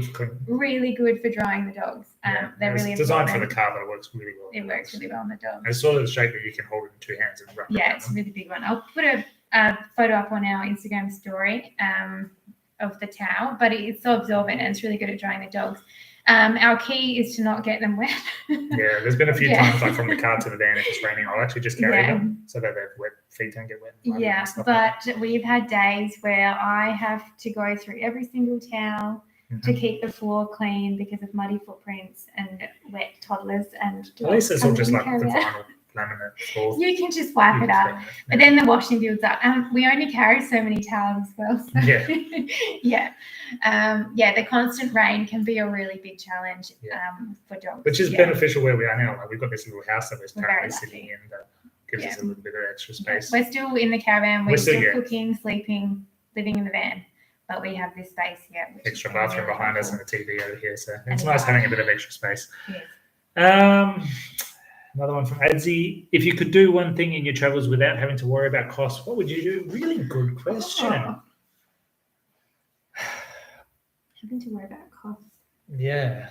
Really good for drying the dogs. They're really designed for the car, but it works really well. It works really well on the dogs. It's sort of the shape that you can hold it in 2 hands and wrap it around. It's a really big one. I'll put a photo up on our Instagram story of the towel, but it's so absorbent and it's really good at drying the dogs. Our key is to not get them wet. There's been a few times, like from the car to the van, if it's raining, I'll actually just carry them so that their wet feet don't get wet. But we've had days where I have to go through every single towel to keep the floor clean because of muddy footprints and wet toddlers. And at least it's all just like the vinyl laminate floor. You can just wipe it up, but then the washing builds up. We only carry so many towels as well. So the constant rain can be a really big challenge for dogs. Which is beneficial where we are now. Like we've got this little house that we're currently sitting in that gives us a little bit of extra space. We're still in the caravan. We're still cooking, sleeping, living in the van. But we have this space here. Extra bathroom behind us and a TV over here. So it's nice having a bit of extra space. Another one from Adzi. If you could do one thing in your travels without having to worry about costs, what would you do? Really good question. Oh. Having to worry about costs. Yeah.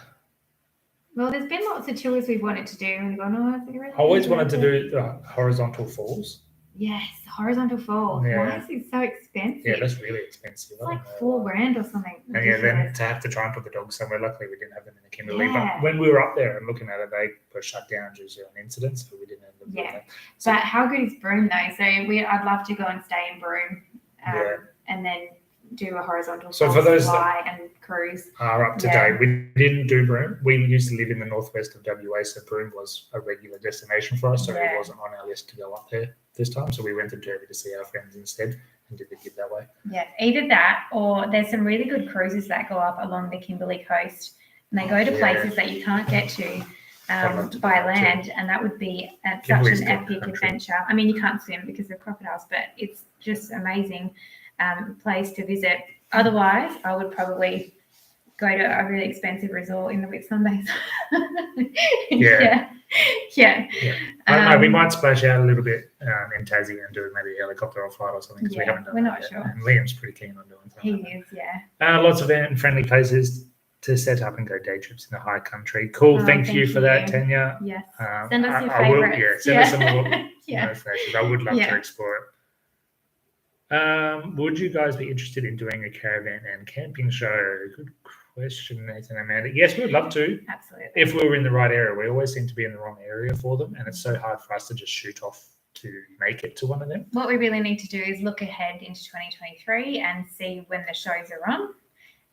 Well, there's been lots of tours we've wanted to do, and we've gone, oh, I think really I always wanted to do horizontal falls. Yes, horizontal falls. Yeah. Why is it so expensive? Yeah, that's really expensive. It's like $4,000 or something. And yeah, then to have to try and put the dogs somewhere. Luckily, we didn't have them in the Kimberley. Yeah. But when we were up there and looking at it, they were shut down due to an incident, so we didn't end up doing that. So, but how good is Broome though? So I'd love to go and stay in Broome, and then do a horizontal so for those fly and cruise. Are up to date. We didn't do Broome. We used to live in the northwest of WA, so Broome was a regular destination for us, so it wasn't on our list to go up there this time. So we went to Derby to see our friends instead and did the gig that way. Yeah, either that or there's some really good cruises that go up along the Kimberley coast, and they go to places that you can't get to by land, and that would be such an epic adventure. I mean, you can't swim because of crocodiles, but it's just amazing place to visit. Otherwise, I would probably go to a really expensive resort in the Whitsundays. Yeah. I don't know, we might splash out a little bit in Tassie and do maybe a helicopter or flight or something because we haven't done we're not yet. sure. And Liam's pretty keen on doing something. He is, yeah. Lots of friendly places to set up and go day trips in the high country. Cool. Thank you for that, Tanya. Yes. Send us your I will, favourites. send us some more Yeah. places. I would love to explore it. Would you guys be interested in doing a caravan and camping show? Good question, Nathan and Amanda. Yes, we would love to. Absolutely. If we were in the right area. We always seem to be in the wrong area for them, and it's so hard for us to just shoot off to make it to one of them. What we really need to do is look ahead into 2023 and see when the shows are on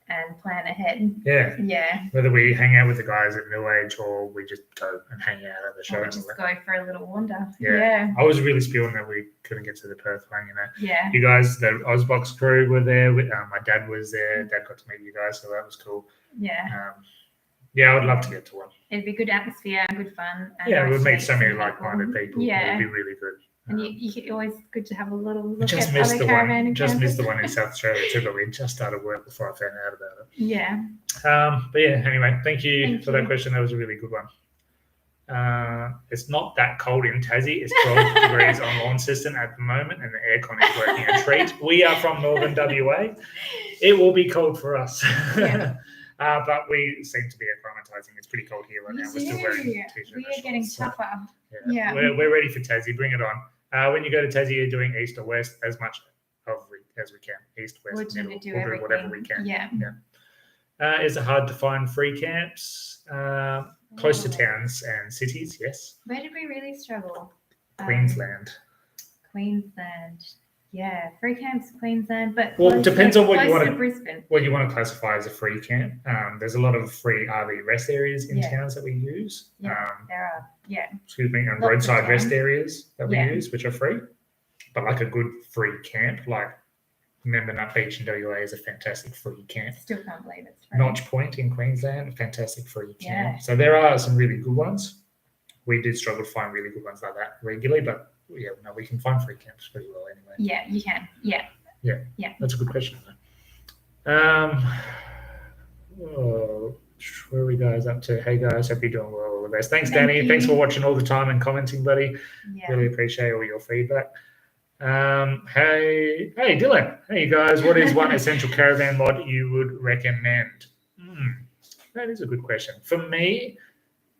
and plan ahead. Yeah. Whether we hang out with the guys at Mill Age or we just go and hang out at the show. Or we just go for a little wander. Yeah. I was really spewing that we couldn't get to the Perth one, Yeah. You guys, the Ozbox crew were there. My dad was there. Dad got to meet you guys, so that was cool. Yeah. I would love to get to one. It'd be good atmosphere, good fun. And we'd meet so many like-minded people. Yeah. It'd be really good. And you always good to have a little look just at missed other the caravan one. Just campers. missed the one in South Australia too, but we just started work before I found out about it. Yeah. But anyway, thank you for that question. That was a really good one. It's not that cold in Tassie. It's 12 degrees on Launceston at the moment, and the aircon is working a treat. We are from northern WA. It will be cold for us. Yeah. But we seem to be acclimatizing. It's pretty cold here right now. We're still wearing t-shirts. We are getting tougher. Yeah. We're ready for Tassie. Bring it on. When you go to Tassie, you're doing east or west as much as we can. East, west, middle. We'll do whatever we can. Yeah. Is it hard to find free camps? Close to towns and cities, yes. Where did we really struggle? Queensland. Yeah, free camps, Queensland, but it depends on what you want to Brisbane. What you want to classify as a free camp. There's a lot of free RV rest areas in towns that we use. Yeah, there are. Yeah. Excuse me, and roadside rest areas that we use, which are free. But like a good free camp, like Member Nut Beach in WA is a fantastic free camp. Still can't believe it's free. Notch Point in Queensland, a fantastic free camp. So there are some really good ones. We did struggle to find really good ones like that regularly, but we can find free camps pretty well anyway. Yeah, you can. Yeah. That's a good question. Where are we guys up to? Hey guys, hope you're doing well. All the best. Thanks, Danny. Thanks for watching all the time and commenting, buddy. Yeah. Really appreciate all your feedback. Hey Dylan. Hey guys, what is one essential caravan mod you would recommend? That is a good question. For me,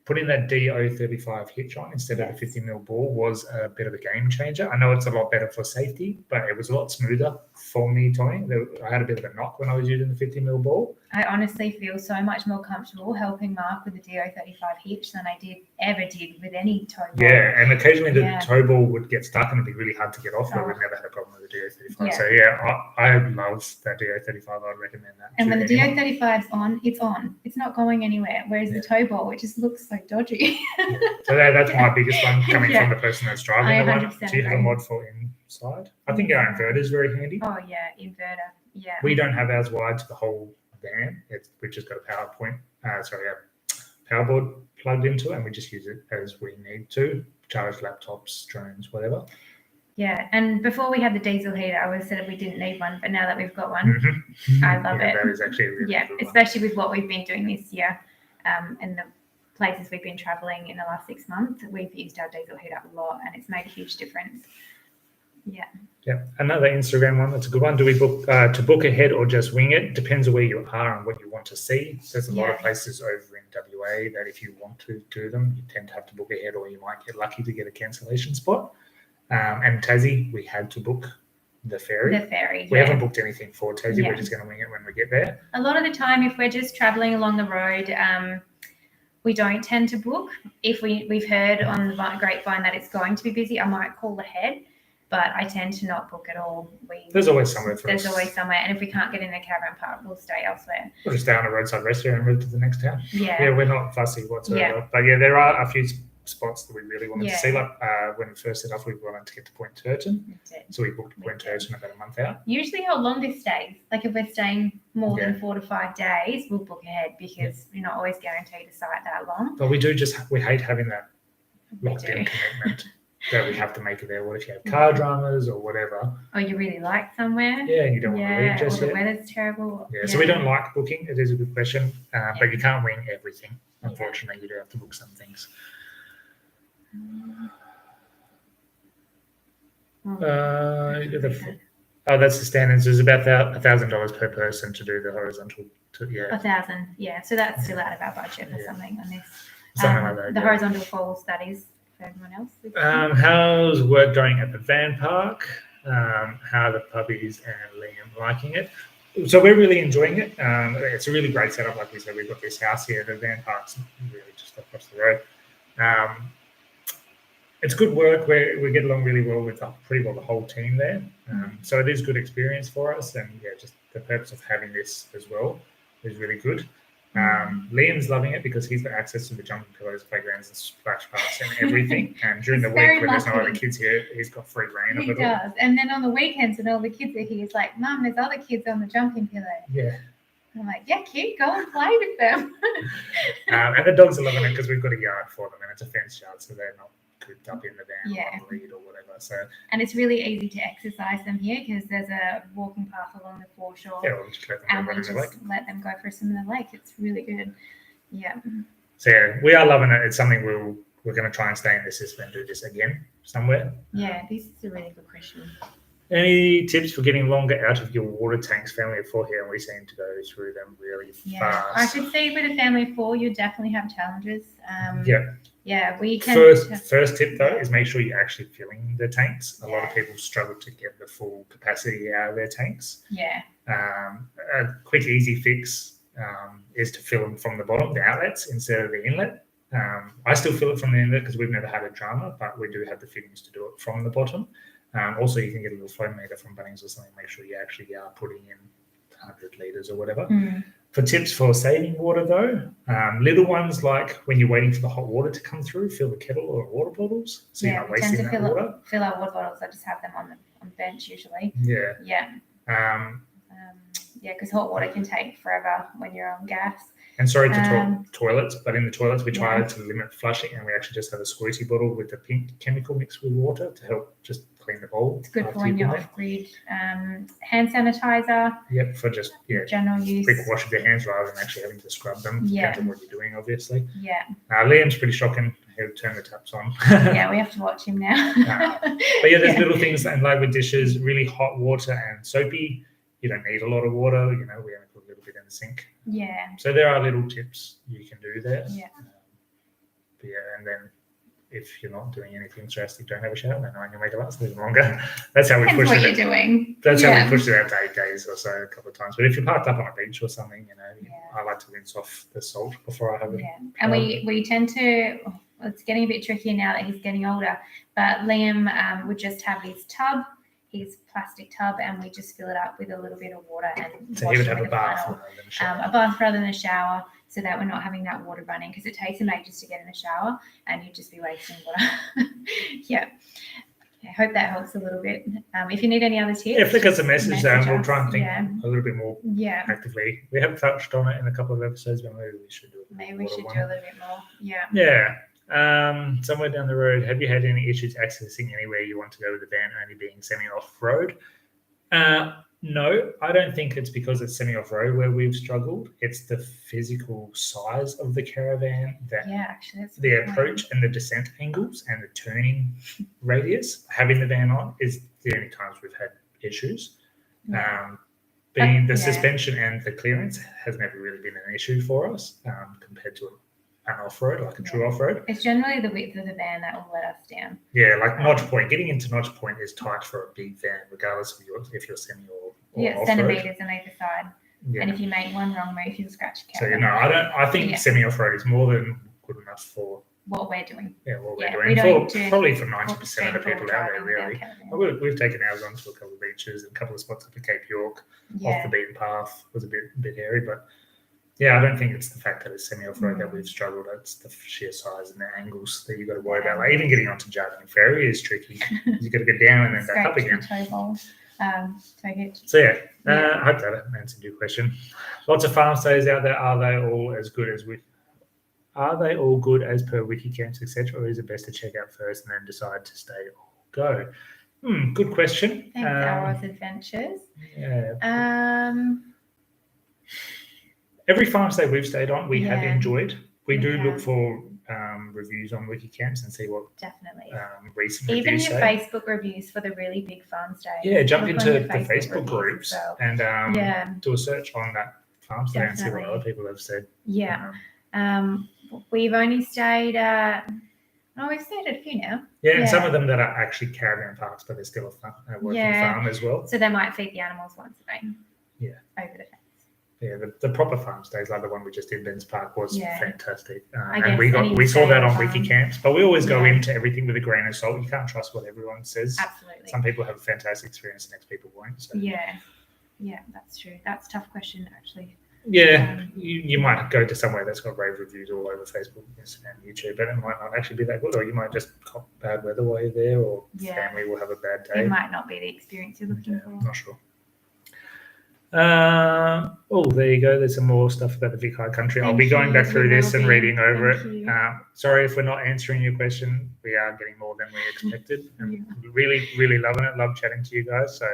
putting that DO35 hitch on instead of the 50mm ball was a bit of a game changer. I know it's a lot better for safety, but it was a lot smoother for me towing. I had a bit of a knock when I was using the 50mm ball. I honestly feel so much more comfortable helping Mark with the DO35 hitch than I ever did with any tow ball. Yeah, and occasionally the tow ball would get stuck and it'd be really hard to get off, but we've never had a problem with the DO35. Yeah. So I love that DO35. I'd recommend that. And when the DO35's on, it's on. It's not going anywhere. Whereas the tow ball, it just looks so dodgy. So that's my biggest one coming from the person that's driving the one. Do you have a mod for inside? I think our inverter is very handy. Oh yeah, inverter. Yeah. We don't have ours wired to the whole van. We've just got a power board plugged into it, and we just use it as we need to charge laptops, drones, whatever. Yeah, and before we had the diesel heater, I always said we didn't need one, but now that we've got one, I love it. That is actually a really good one. Especially with what we've been doing this year, and the places we've been traveling in the last 6 months, we've used our diesel heat up a lot, and it's made a huge difference. Yeah. Yeah, another Instagram one that's a good one. Do we book to book ahead or just wing it? Depends on where you are and what you want to see. There's a lot of places over in WA that if you want to do them, you tend to have to book ahead, or you might get lucky to get a cancellation spot. And Tassie, we had to book the ferry. We haven't booked anything for Tassie. We're just going to wing it when we get there. A lot of the time, if we're just traveling along the road, we don't tend to book. If we've heard on the grapevine that it's going to be busy, I might call ahead. But I tend to not book at all. There's always somewhere for us. There's always somewhere. And if we can't get in the caravan park, we'll stay elsewhere. We'll just stay on a roadside restaurant and move to the next town. Yeah, we're not fussy whatsoever. But there are a few spots that we really wanted to see. Like when we first set off, we wanted to get to Point Turton. So we booked Point Turton about a month out. Usually our longest stays, like if we're staying more than 4 to 5 days, we'll book ahead because you're not always guaranteed a site that long. But we hate having that locked-in commitment. That we have to make it there. What if you have car dramas or whatever? Or you really like somewhere. Yeah, and you don't want to leave just yet. Or the weather's terrible. Yeah, so we don't like booking. It is a good question. But you can't wing everything. Unfortunately, you do have to book some things. That's the standards. There's about $1,000 per person to do the horizontal. 1,000, so that's still out of our budget for something on this. Something like that. The horizontal falls, that is. Everyone else? How's work going at the van park? How are the puppies and Liam liking it? So we're really enjoying it. It's a really great setup. Like we said, we've got this house here. The van park's really just across the road. It's good work. We get along really well with pretty well the whole team there. So it is good experience for us. And just the purpose of having this as well is really good. Liam's loving it because he's got access to the jumping pillows, playgrounds, and splash parks and everything. And during the week when there's no other kids here, he's got free reign of it all. He does. And then on the weekends when all the kids are here, he's like, Mum, there's other kids on the jumping pillow. Yeah. I'm like, yeah, cute, go and play with them. And the dogs are loving it because we've got a yard for them and it's a fenced yard, so they're not cooped up in the van or the lead or whatever. And it's really easy to exercise them here because there's a walking path along the foreshore. Yeah, we'll just let them go for a swim in the lake. It's really good. Yeah. So we are loving it. It's something we're going to try and stay in the system and do this again somewhere. Yeah, this is a really good question. Any tips for getting longer out of your water tanks? Family of 4 here, and we seem to go through them really fast. I could see with a family of 4, you definitely have challenges. We can. First tip though is make sure you're actually filling the tanks. A lot of people struggle to get the full capacity out of their tanks. Yeah. A quick, easy fix is to fill them from the bottom, the outlets, instead of the inlet. I still fill it from the inlet because we've never had a drama, but we do have the fittings to do it from the bottom. Also, you can get a little flow meter from Bunnings or something. Make sure you actually are putting in 100 litres or whatever. For tips for saving water, though, little ones like when you're waiting for the hot water to come through, fill the kettle or water bottles so you're not wasting that water. Fill our water bottles. I just have them on the bench usually. Yeah. Yeah. Because hot water can take forever when you're on gas. And sorry to talk toilets, but in the toilets we try to limit flushing, and we actually just have a squirty bottle with the pink chemical mixed with water to help just clean the bowl. It's good for when you're off-grid. Hand sanitizer. Yep, for just general use. Quick wash of your hands rather than actually having to scrub them. Yeah. Depends on what you're doing, obviously. Yeah. Liam's pretty shocking. He'll turn the taps on. We have to watch him now. But there's little things, and like with dishes, really hot water and soapy. You don't need a lot of water. We only put a little bit in the sink. Yeah. So there are little tips you can do there. Yeah. And then if you're not doing anything drastic, don't have a shower, then you'll make it last a little longer. That's how we push it. What you're doing. That's how we push it out to 8 days or so, a couple of times. But if you're parked up on a beach or something, I like to rinse off the salt before I have it. Yeah. And we tend to. It's getting a bit trickier now that he's getting older. But Liam would just have his plastic tub, and we just fill it up with a little bit of water and so he would have a bath rather than a shower. A bath rather than a shower, so that we're not having that water running, because it takes him ages to get in the shower and you'd just be wasting water. I hope that helps a little bit. If you need any other tips, flick us a message and we'll try and think a little bit more actively. We have touched on it in a couple of episodes, but maybe we should do it. Maybe we should do a little bit more. Somewhere down the road, have you had any issues accessing anywhere you want to go with the van only being semi-off-road? No, I don't think it's because it's semi-off-road where we've struggled. It's the physical size of the Caravan, actually, that's a the good point. approach and the descent angles and the turning radius. Having the van on is the only times we've had issues. Yeah. Being the Yeah. suspension and the clearance has never really been an issue for us compared to an off-road, like a true off-road. It's generally the width of the van that will let us down. Yeah, like Notch Point. Getting into Notch Point is tight for a big van, regardless of if you're semi or off-road. Centimetres on either side. Yeah. And if you make one wrong move, you'll scratch a So Caravan. I think semi-off-road is more than good enough for what we're doing. what Yeah, we're we doing. don't do Probably for 90% of the straightforward people out there, driving really. without Caravan. We've taken ours onto a couple of beaches and a couple of spots up at Cape York. Off the beaten path was a bit hairy, but yeah, I don't think it's the fact that it's semi-off-road that we've struggled. It's the sheer size and the angles that you've got to worry about. Like even getting onto Jarden Ferry is tricky. You've got to go down and then back up again. So I hope that answered your question. Lots of farm stays out there. Are they all as good as Are they all good as per Wikicamps, etc., or is it best to check out first and then decide to stay or go? Good question. Thanks, Arrows Adventures. Yeah. Every farm stay we've stayed on, we have enjoyed. We do look for reviews on Wikicamps and see what recent even reviews your say. Facebook reviews for the really big farm stays. Yeah, jump into the Facebook groups and do a search on that farm stay and see what other people have said. Yeah. We've only stayed at we've stayed at a few now. Yeah, and some of them that are actually caravan parks, but they're still a working farm as well. So they might feed the animals once a day. Yeah. Over the fence. Yeah, the proper farm stays, like the one we just did, Ben's Park, was fantastic. And we saw that on Wikicamps, but we always go into everything with a grain of salt. You can't trust what everyone says. Absolutely. Some people have a fantastic experience, the next people won't. So. Yeah, that's true. That's a tough question, actually. Yeah, you might go to somewhere that's got rave reviews all over Facebook, Instagram, YouTube, but it might not actually be that good, or you might just cop bad weather while you're there, or family will have a bad day. It might not be the experience you're looking for. I'm not sure. There you go. There's some more stuff about the Vic High Country. I'll be going back through this and reading over it. Sorry if we're not answering your question. We are getting more than we expected. And really, really loving it. Love chatting to you guys. So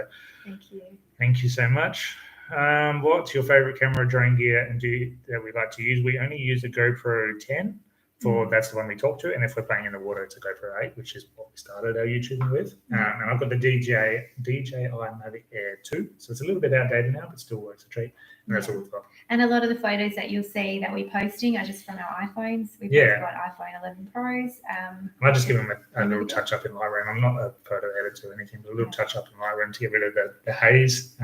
thank you so much. What's your favorite camera, drone gear, and that we like to use? We only use a GoPro 10. That's the one we talk to, and if we're playing in the water, it's a GoPro 8, which is what we started our YouTubing with. And I've got the DJI Mavic Air 2, so it's a little bit outdated now, but still works a treat. And that's all we've got. And a lot of the photos that you'll see that we're posting are just from our iPhones. We've both got iPhone 11 Pros. I just give them a little touch up in Lightroom. I'm not a photo editor or anything, but a little touch up in Lightroom to get rid of the haze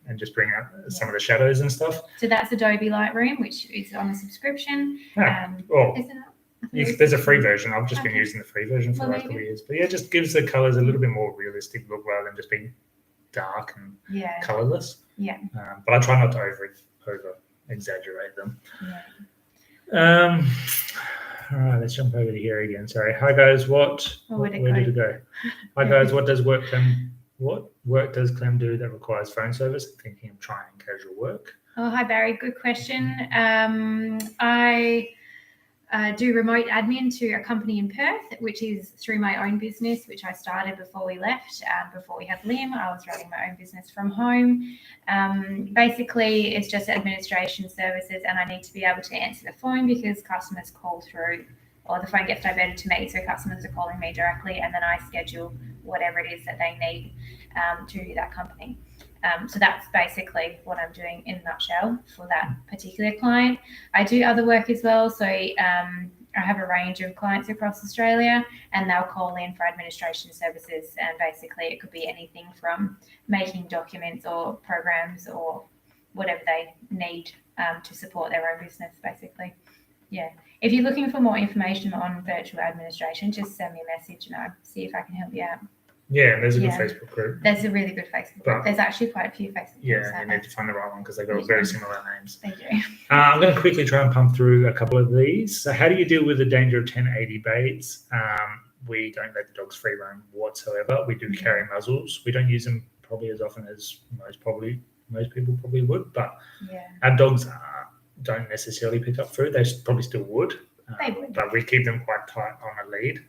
and just bring out some of the shadows and stuff. So that's Adobe Lightroom, which is on a subscription. There's a free version. I've just been using the free version for the last couple of years. But it just gives the colours a little bit more realistic look rather than just being dark and colourless. Yeah. But I try not to over exaggerate them. All right, let's jump over to here again. Sorry. Hi guys, where did it go? Hi guys, what work does Clem do that requires phone service? I'm thinking of trying casual work. Oh, hi Barry, good question. I do remote admin to a company in Perth, which is through my own business, which I started before we left. Before we had Liam, I was running my own business from home. Basically, it's just administration services, and I need to be able to answer the phone because customers call through, or the phone gets diverted to me, so customers are calling me directly, and then I schedule whatever it is that they need to that company. So that's basically what I'm doing in a nutshell for that particular client. I do other work as well. So I have a range of clients across Australia, and they'll call in for administration services. And basically it could be anything from making documents or programs or whatever they need to support their own business, basically. Yeah. If you're looking for more information on virtual administration, just send me a message and I'll see if I can help you out. Yeah, and there's a good Facebook group. There's a really good Facebook group. There's actually quite a few Facebook groups. Yeah, you need to find the right one because they've got very similar names. They do. I'm going to quickly try and pump through a couple of these. So how do you deal with the danger of 1080 baits? We don't let the dogs free roam whatsoever. We do carry muzzles. We don't use them probably as often as most people probably would, but our dogs don't necessarily pick up food. They probably still would. They would. But we keep them quite tight on a lead.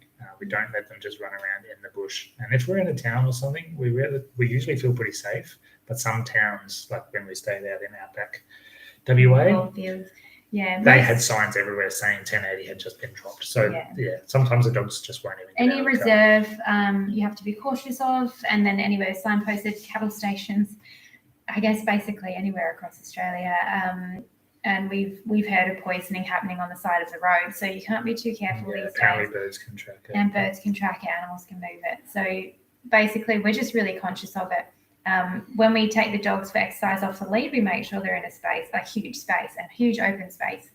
We don't let them just run around in the bush. And if we're in a town or something, we usually feel pretty safe. But some towns, like when we stayed out in Outback, WA, they had signs everywhere saying 1080 had just been dropped. So sometimes the dogs just won't even get any reserve you have to be cautious of, and then anywhere signposted, cattle stations, I guess basically anywhere across Australia. And we've heard of poisoning happening on the side of the road, so you can't be too careful these apparently days. birds can track it. And birds can track it, animals can move it. So basically we're just really conscious of it. When we take the dogs for exercise off the lead, we make sure they're in a space, a huge open space,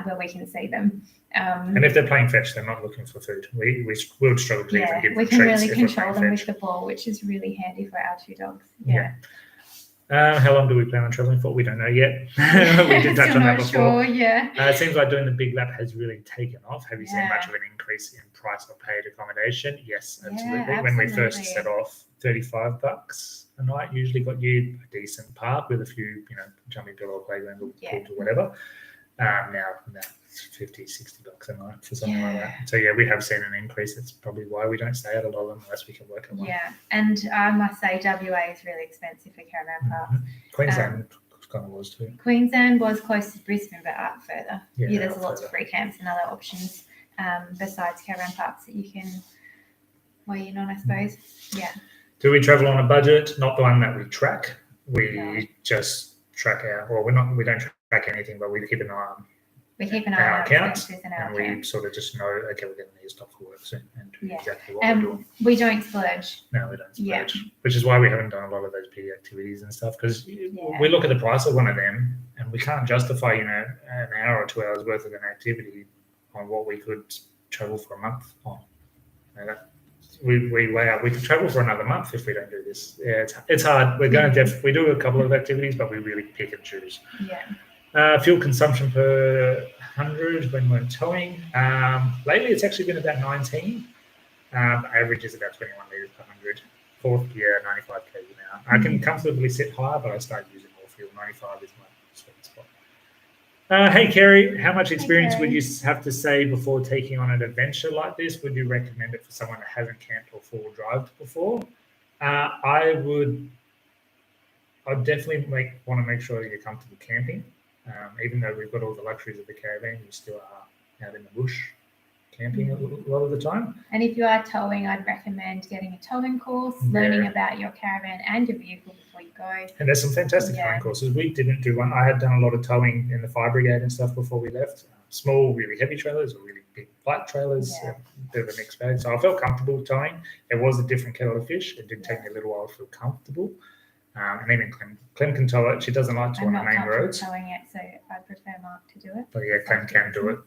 where we can see them. And if they're playing fetch, they're not looking for food. We will struggle to even give them we can treats really if control them fetch. with the ball, which is really handy for our two dogs. How long do we plan on travelling for? We don't know yet. We did touch on that before. Sure, it seems like doing the big lap has really taken off. Have you seen much of an increase in price of paid accommodation? Yes, absolutely. When we first set off, $35 a night usually got you a decent park with a few, jumping pillow or playground or pools or whatever. Now it's $50-$60 a night for something like that. So we have seen an increase. It's probably why we don't stay at a lot of them unless we can work at one. Yeah, and I must say WA is really expensive for caravan parks. Queensland kind of was too. Queensland was close to Brisbane, but up further. Yeah, there's lots of free camps and other options besides caravan parks that you can weigh in on, I suppose. Yeah. Do we travel on a budget? Not the one that we track. We just track we don't track anything, but we keep an eye on. We keep an eye on our accounts, and we sort of just know, okay, we're going to need to stop for work soon and do exactly what we're doing. We don't splurge. No, we don't splurge, which is why we haven't done a lot of those big activities and stuff, because we look at the price of one of them and we can't justify, an hour or 2 hours worth of an activity on what we could travel for a month on. We weigh out, we could travel for another month if we don't do this. Yeah, it's hard. We're going to we do a couple of activities, but we really pick and choose. Fuel consumption per 100 when we're towing. Lately, it's actually been about 19. Average is about 21 litres per 100. Fourth gear, 95 kg an hour. I can comfortably sit higher, but I start using more fuel. 95 is my sweet spot. Hey, Kerry, how much experience would you have to say before taking on an adventure like this? Would you recommend it for someone that hasn't camped or four-wheel drived before? I'd definitely want to make sure that you're comfortable camping. Even though we've got all the luxuries of the caravan, you still are out in the bush camping a lot of the time. And if you are towing, I'd recommend getting a towing course, learning about your caravan and your vehicle before you go. And there's some fantastic towing courses. We didn't do one. I had done a lot of towing in the fire brigade and stuff before we left. Small, really heavy trailers or really big light trailers, a bit of a mixed bag. So I felt comfortable towing. It was a different kettle of fish. It did take me a little while to feel comfortable. And even Clem can tow it. She doesn't like to on the main roads. I'm not towing it, so I prefer Mark to do it. But Clem can do it,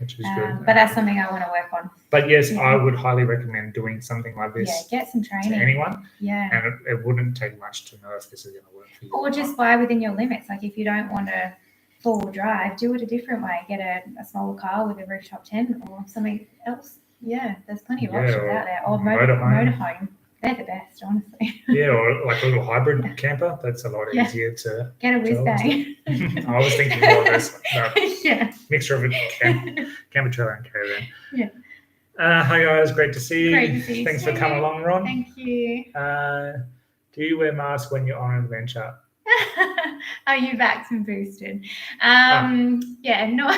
which is good. But that's something I want to work on. But yes, I would highly recommend doing something like this. Get some training. To anyone. Yeah. And it wouldn't take much to know if this is going to work for you. Or just buy within your limits. Like if you don't want to four-wheel drive, do it a different way. Get a smaller car with a rooftop tent or something else. Yeah, there's plenty of options out there. Or motorhome. They're the best, honestly. Or like a little hybrid camper. That's a lot easier to get a whiz bag. I was thinking more of this mixture of a camper trailer and caravan. Yeah. Hi guys, great to see you. Great to see you. Thanks for coming along, Ron. Thank you. Do you wear masks when you're on an adventure? Are you vax and boosted? Yeah, no.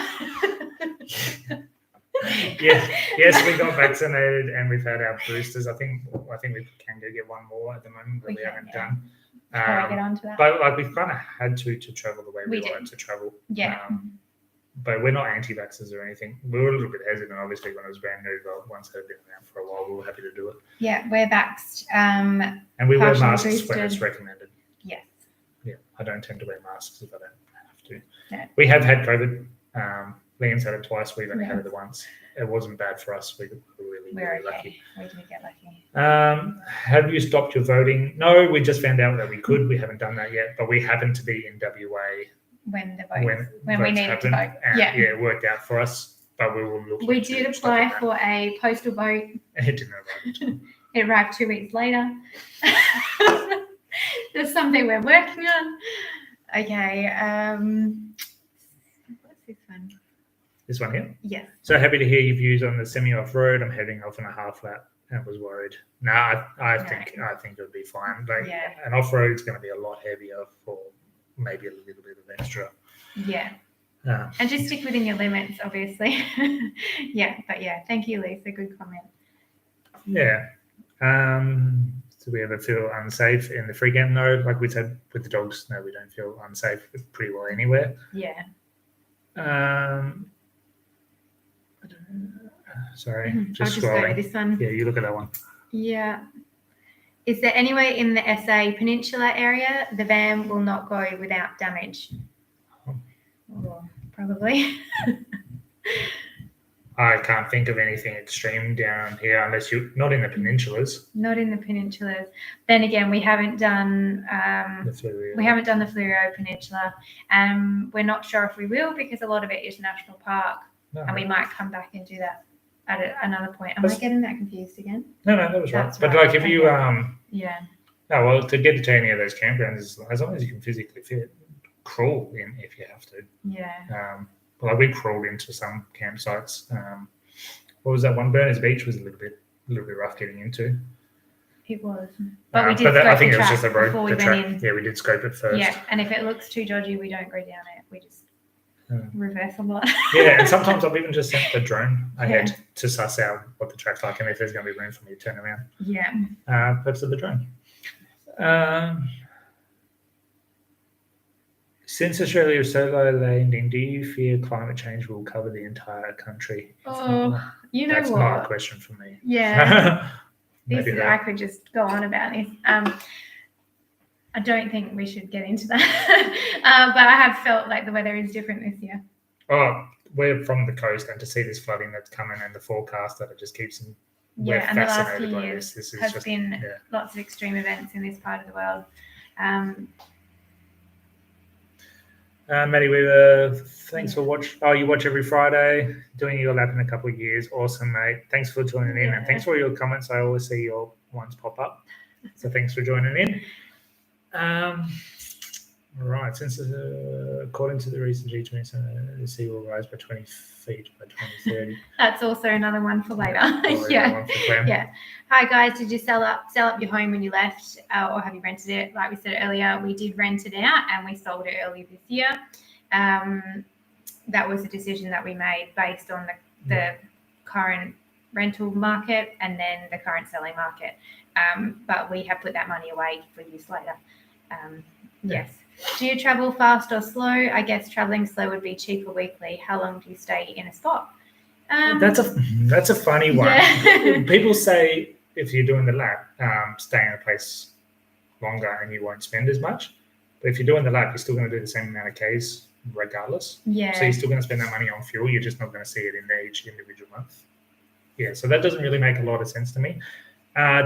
Yes, we got vaccinated and we've had our boosters. I think we can go get one more at the moment, but we haven't done. Get onto that. But we've kind of had to travel the way we wanted to travel. Yeah. But we're not anti-vaxxers or anything. We were a little bit hesitant, obviously, when it was brand new, but once it had been around for a while, we were happy to do it. Yeah, we're vaxxed. And we wear masks when it's recommended. Yes. Yeah, I don't tend to wear masks if I don't have to. No. We have had COVID. Liam's had it twice. We've only had it once. It wasn't bad for us. We were really lucky. We did get lucky. Have you stopped your voting? No, we just found out that we could. We haven't done that yet, but we happened to be in WA when we needed to vote. And it worked out for us. But we will look. We did apply for a postal vote. It didn't arrive. It arrived 2 weeks later. There's something we're working on. Okay. What's this one? This one here. Yes. So happy to hear your views on the semi-off-road. I'm heading off on a half lap and was worried. No, I think it would be fine. Like an off-road is going to be a lot heavier for maybe a little bit of extra. Yeah. And just stick within your limits, obviously. But thank you, Lisa. Good comment. Yeah. Do we ever feel unsafe in the free camp? No, like we said with the dogs, no, we don't feel unsafe pretty well anywhere. Yeah. Sorry, I'll just go with this one. Yeah, you look at that one. Yeah. Is there anywhere in the SA Peninsula area the van will not go without damage? Oh, probably. I can't think of anything extreme down here unless you're not in the peninsulas. Not in the peninsulas. Then again, we haven't done the Fleurieu Peninsula. We're not sure if we will because a lot of it is national park, and we might come back and do that at another point. Am I getting that confused again? No, that was right. But like if you yeah. No, well, to get to any of those campgrounds, as long as you can physically fit, crawl in if you have to. Yeah. Like we crawled into some campsites. What was that one? Burners Beach was a little bit rough getting into. It was, but we did. I think it was just the road, the track. In. Yeah, we did scope it first. Yeah, and if it looks too dodgy, we don't go down it. We just reverse a lot. Yeah, and sometimes I've even just sent the drone ahead to suss out what the track's like and if there's going to be room for me to turn around. Yeah. Purpose of the drone. Since Australia is so low landing, do you fear climate change will cover the entire country? Oh, you know that's what? not a question for me. Yeah. I could just go on about this. I don't think we should get into that. But I have felt like the weather is different this year. Oh, we're from the coast, and to see this flooding that's coming and the forecast that it just keeps. And the last few years has been lots of extreme events in this part of the world. Maddie, thanks for watching. Oh, you watch every Friday, doing your lap in a couple of years. Awesome, mate. Thanks for joining in, and thanks for all your comments. I always see your ones pop up. So thanks for joining in. All right. Since according to the recent G20, the sea will rise by 20 feet by 2030. That's also another one for later. One for Clem. Yeah. Hi guys, did you sell up your home when you left, or have you rented it? Like we said earlier, we did rent it out and we sold it early this year. That was a decision that we made based on the current rental market and then the current selling market. But we have put that money away for use later. Yes. Do you travel fast or slow? I guess traveling slow would be cheaper weekly. How long do you stay in a spot? That's a funny one. Yeah. People say if you're doing the lap, stay in a place longer and you won't spend as much. But if you're doing the lap, you're still going to do the same amount of Ks regardless. Yeah. So you're still going to spend that money on fuel. You're just not going to see it in there each individual month. Yeah. So that doesn't really make a lot of sense to me.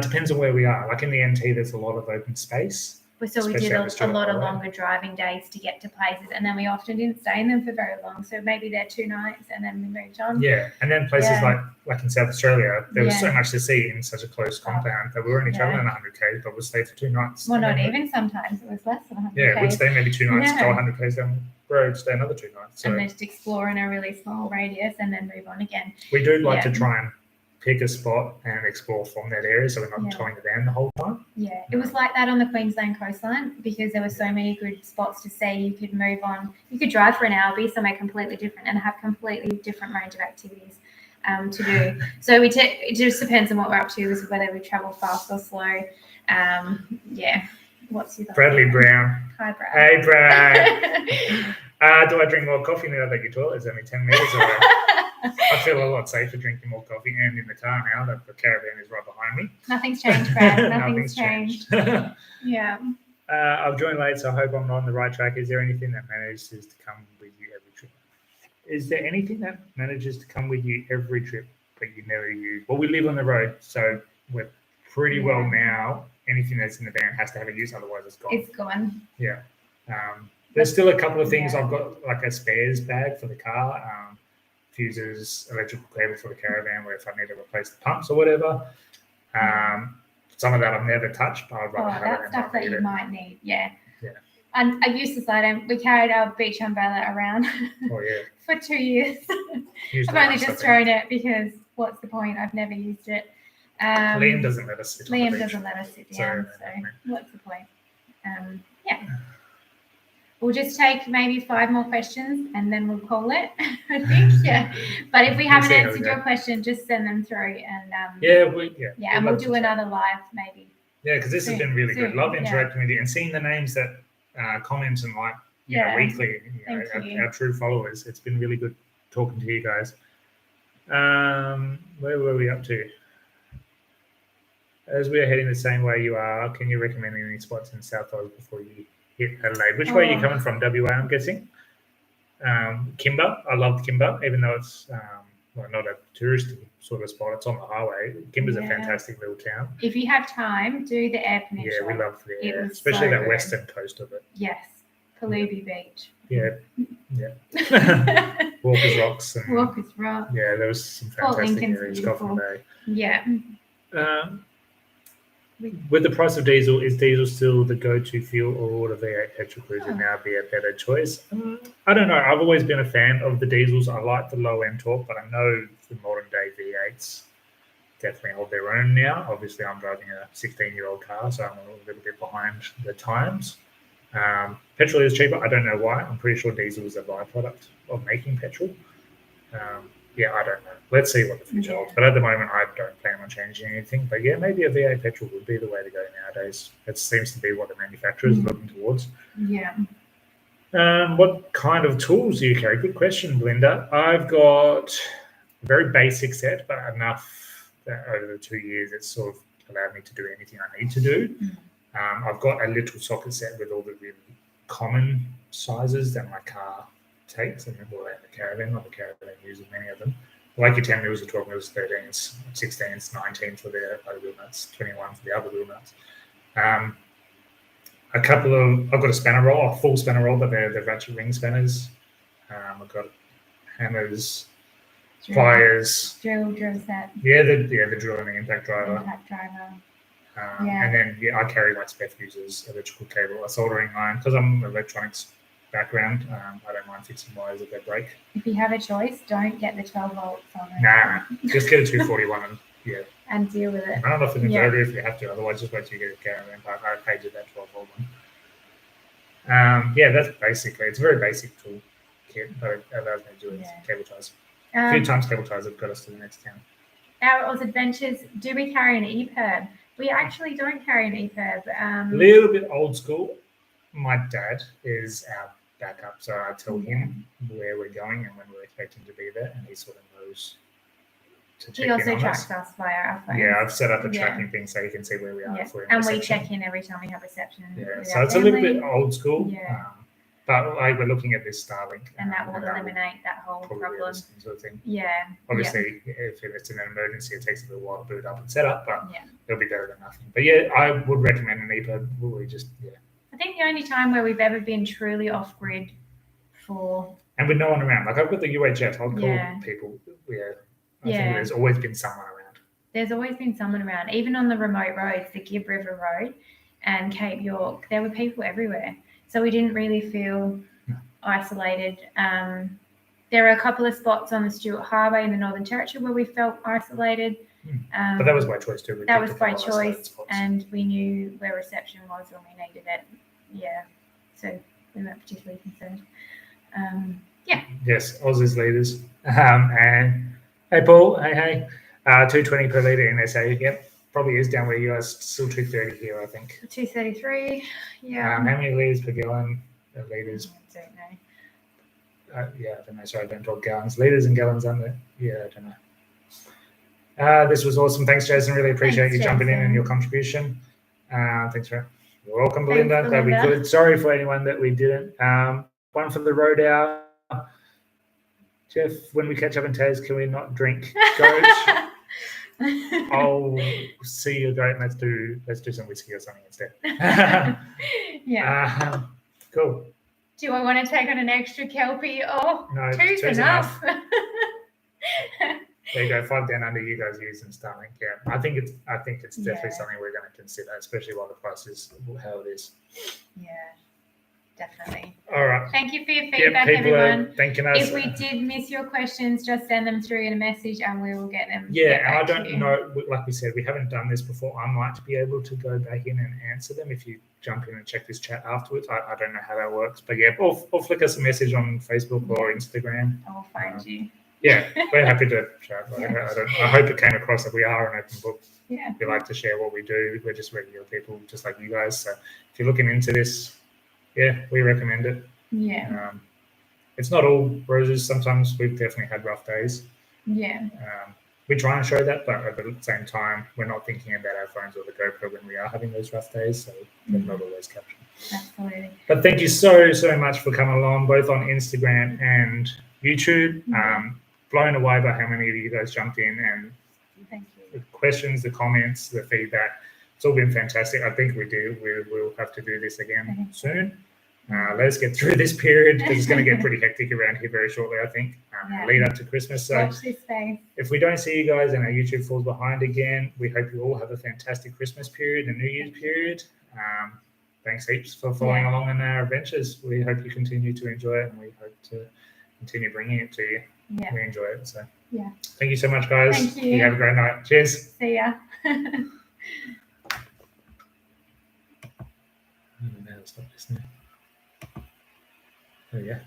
Depends on where we are. Like in the NT, there's a lot of open space. So we did a lot of longer driving days to get to places, and then we often didn't stay in them for very long. So maybe they're 2 nights, and then we moved on. Yeah, and then places like in South Australia, there was so much to see in such a close compound that we were only traveling 100 k's, but we'd stay for 2 nights. Well, not even sometimes it was less than 100 k's. Yeah, we'd stay maybe 2 nights, go 100 k's down the road, stay another 2 nights. So and then just explore in a really small radius, and then move on again. We do like to try and pick a spot and explore from that area, so we're not towing the van the whole time. Yeah, it was like that on the Queensland coastline because there were so many good spots to see. You could move on. You could drive for an hour, be somewhere completely different, and have completely different range of activities to do. So it just depends on what we're up to, is whether we travel fast or slow. What's your Bradley Brown? Hi, Brad. Hey, Brad. Do I drink more coffee now that your toilet is only 10 meters away? I feel a lot safer drinking more coffee and in the car now that the Caravan is right behind me. Nothing's changed, Brad. Nothing's changed. Yeah. I've joined late, so I hope I'm on the right track. Is there anything that manages to come with you every trip? Is there anything that manages to come with you every trip but you never use? Well, we live on the road, so we're pretty well now. Anything that's in the van has to have a use, otherwise it's gone. It's gone. Yeah. There's still a couple of things. I've got like a spares bag for the car. Fuses, electrical cable for the Caravan, where if I need to replace the pumps or whatever. Some of that I've never touched, but I'd rather have it. That stuff that you might need, And I used to slide in. We carried our beach umbrella around Oh yeah. for 2 years. Used I've it only once, I just think. thrown it because what's the point? I've never used it. Liam doesn't let us sit on the Liam beach. doesn't let us sit So, down, so what's the point? Yeah. We'll just take maybe 5 more questions and then we'll call it, I think. Yeah. But if we We'll haven't see how we answered go. your question, just send them through and Yeah, and we'll do another live maybe. Yeah, because this has been really good. Soon, Love yeah. interacting with you and seeing the names that comment and like Yeah. weekly. Thank you. Our true followers. It's been really good talking to you guys. Where were we up to? As we are heading the same way you are, can you recommend any spots in South Wales before you hit Adelaide? Which way are you coming from? WA, I'm guessing. Kimber. I loved Kimber, even though it's not a touristy sort of spot. It's on the highway. Kimber's a fantastic little town. If you have time, do the Eyre Peninsula. Yeah, we loved the Eyre, was especially so that good. western coast of it. Yes. Kalubi Beach. Yeah. Walker's Rocks. And, Walker's Rock. Yeah, there was some Port fantastic Lincoln's areas. beautiful. Coffin Bay. Yeah. With the price of diesel, is diesel still the go-to fuel, or would a V8 petrol cruiser now be a better choice? I don't know. I've always been a fan of the diesels. I like the low-end torque, but I know the modern-day V8s definitely hold their own now. Obviously, I'm driving a 16-year-old car, so I'm a little bit behind the times. Petrol is cheaper. I don't know why. I'm pretty sure diesel is a byproduct of making petrol. Yeah, I don't know. Let's see what the future holds. But at the moment, I don't plan on changing anything. But yeah, maybe a V8 petrol would be the way to go nowadays. It seems to be what the manufacturers are looking towards. Yeah. What kind of tools do you carry? Good question, Belinda. I've got a very basic set, but enough that over the 2 years it's sort of allowed me to do anything I need to do. I've got a little socket set with all the really common sizes that my car takes, and we'll have the Caravan, or the Caravan uses many of them. Like your 10 mils, the 12 mils, 13s, 16s, 19 for the other wheel nuts, 21 for the other wheel nuts. I've got a spanner roll, a full spanner roll, but they're ratchet ring spanners. I've got hammers, pliers. Drill set. Yeah, the drill and the impact driver. And then I carry my spare fuses, electrical cable, a soldering iron. Because I'm an electronics background, I don't mind fixing wires if they break. If you have a choice, don't get the 12 volts on it. Nah, just get a 241 and deal with it. Run it off an inverter if you have to, otherwise just wait till you get a Caravan. I paid you that 12 volt one. That's basically, it's a very basic tool kit, but it allows me to do cable ties. A few times cable ties have got us to the next town. Our Oz Adventures, do we carry an EPIRB? We actually don't carry an EPIRB. A little bit old school. My dad is our backup, so I tell him where we're going and when we're expecting to be there, and he sort of knows to check in on us. He also tracks us via our phone. Yeah, I've set up a tracking thing so he can see where we are. If we're in and reception. we check in every time we have reception. Yeah, so it's a little bit old school. Yeah. But we're looking at this Starlink. And that will eliminate that whole problem. Sort of thing. Yeah. Obviously, if it's an emergency, it takes a little while to boot up and set up, but it'll be better than nothing. But yeah, I would recommend an EPIRB. I think the only time where we've ever been truly off grid and with no one around. Like I've got the UHF, I'll call people. I think there's always been someone around. There's always been someone around. Even on the remote roads, the Gibb River Road and Cape York, there were people everywhere. So we didn't really feel isolated. There are a couple of spots on the Stewart Highway in the Northern Territory where we felt isolated. But that was by choice too. That was by choice, and we knew where reception was when we needed it. Yeah, so we weren't particularly concerned. Yes, Aussies leaders. And hey, Paul. Hey. 220 per litre in SA. Yep, probably is down where you guys. Still 230 here, I think. 233. Yeah. How many litres per gallon? Litres. I don't know. I don't know. Sorry, I don't talk gallons. Litres and gallons, aren't they? Yeah, I don't know. This was awesome. Thanks, Jason. Really appreciate you jumping in and your contribution. Thanks for. You're welcome, Belinda. Glad we could. Sorry for anyone that we didn't. One for the road hour. Jeff, when we catch up in Taz, can we not drink? Coach? I'll see you, great. Let's do some whiskey or something instead. Cool. Do I want to take on an extra Kelpie? Oh, no, two's enough. There you go. 5 down under. You guys use and Starlink. Yeah, I think it's definitely something we're going to consider, especially while the price is how it is. Yeah. definitely. All right. Thank you for your Yeah, feedback, people everyone. are thanking us. If we did miss your questions, just send them through in a message and we will get them. Yeah, get and I back to don't you. know, like we said, we haven't done this before. I might be able to go back in and answer them if you jump in and check this chat afterwards. I don't know how that works, but yeah, or flick us a message on Facebook or Instagram. I'll find you. Yeah, we're happy to chat. Like, Yeah. I hope it came across that we are an open book. Yeah. We like to share what we do. We're just regular people, just like you guys. So if you're looking into this, yeah, we recommend it. Yeah. It's not all roses. Sometimes we've definitely had rough days. Yeah. We try and show that, but at the same time, we're not thinking about our phones or the GoPro when we are having those rough days, so they're not always captured. Absolutely. But thank you so much for coming along, both on Instagram and YouTube. Blown away by how many of you guys jumped in and Thank you. the questions, the comments, the feedback. It's all been fantastic. I think we'll have to do this again soon. Let's get through this period because it's going to get pretty hectic around here very shortly, I think, lead up to Christmas. So watch this space. if we don't see you guys and our YouTube falls behind again, we hope you all have a fantastic Christmas period and New Year's period. Thanks heaps for following along in our adventures. We hope you continue to enjoy it and we hope to continue bringing it to you. Yeah. We enjoy it. So yeah. Thank you so much, guys. Thank you. You have a great night. Cheers. See ya. Stop listening. Oh, yeah.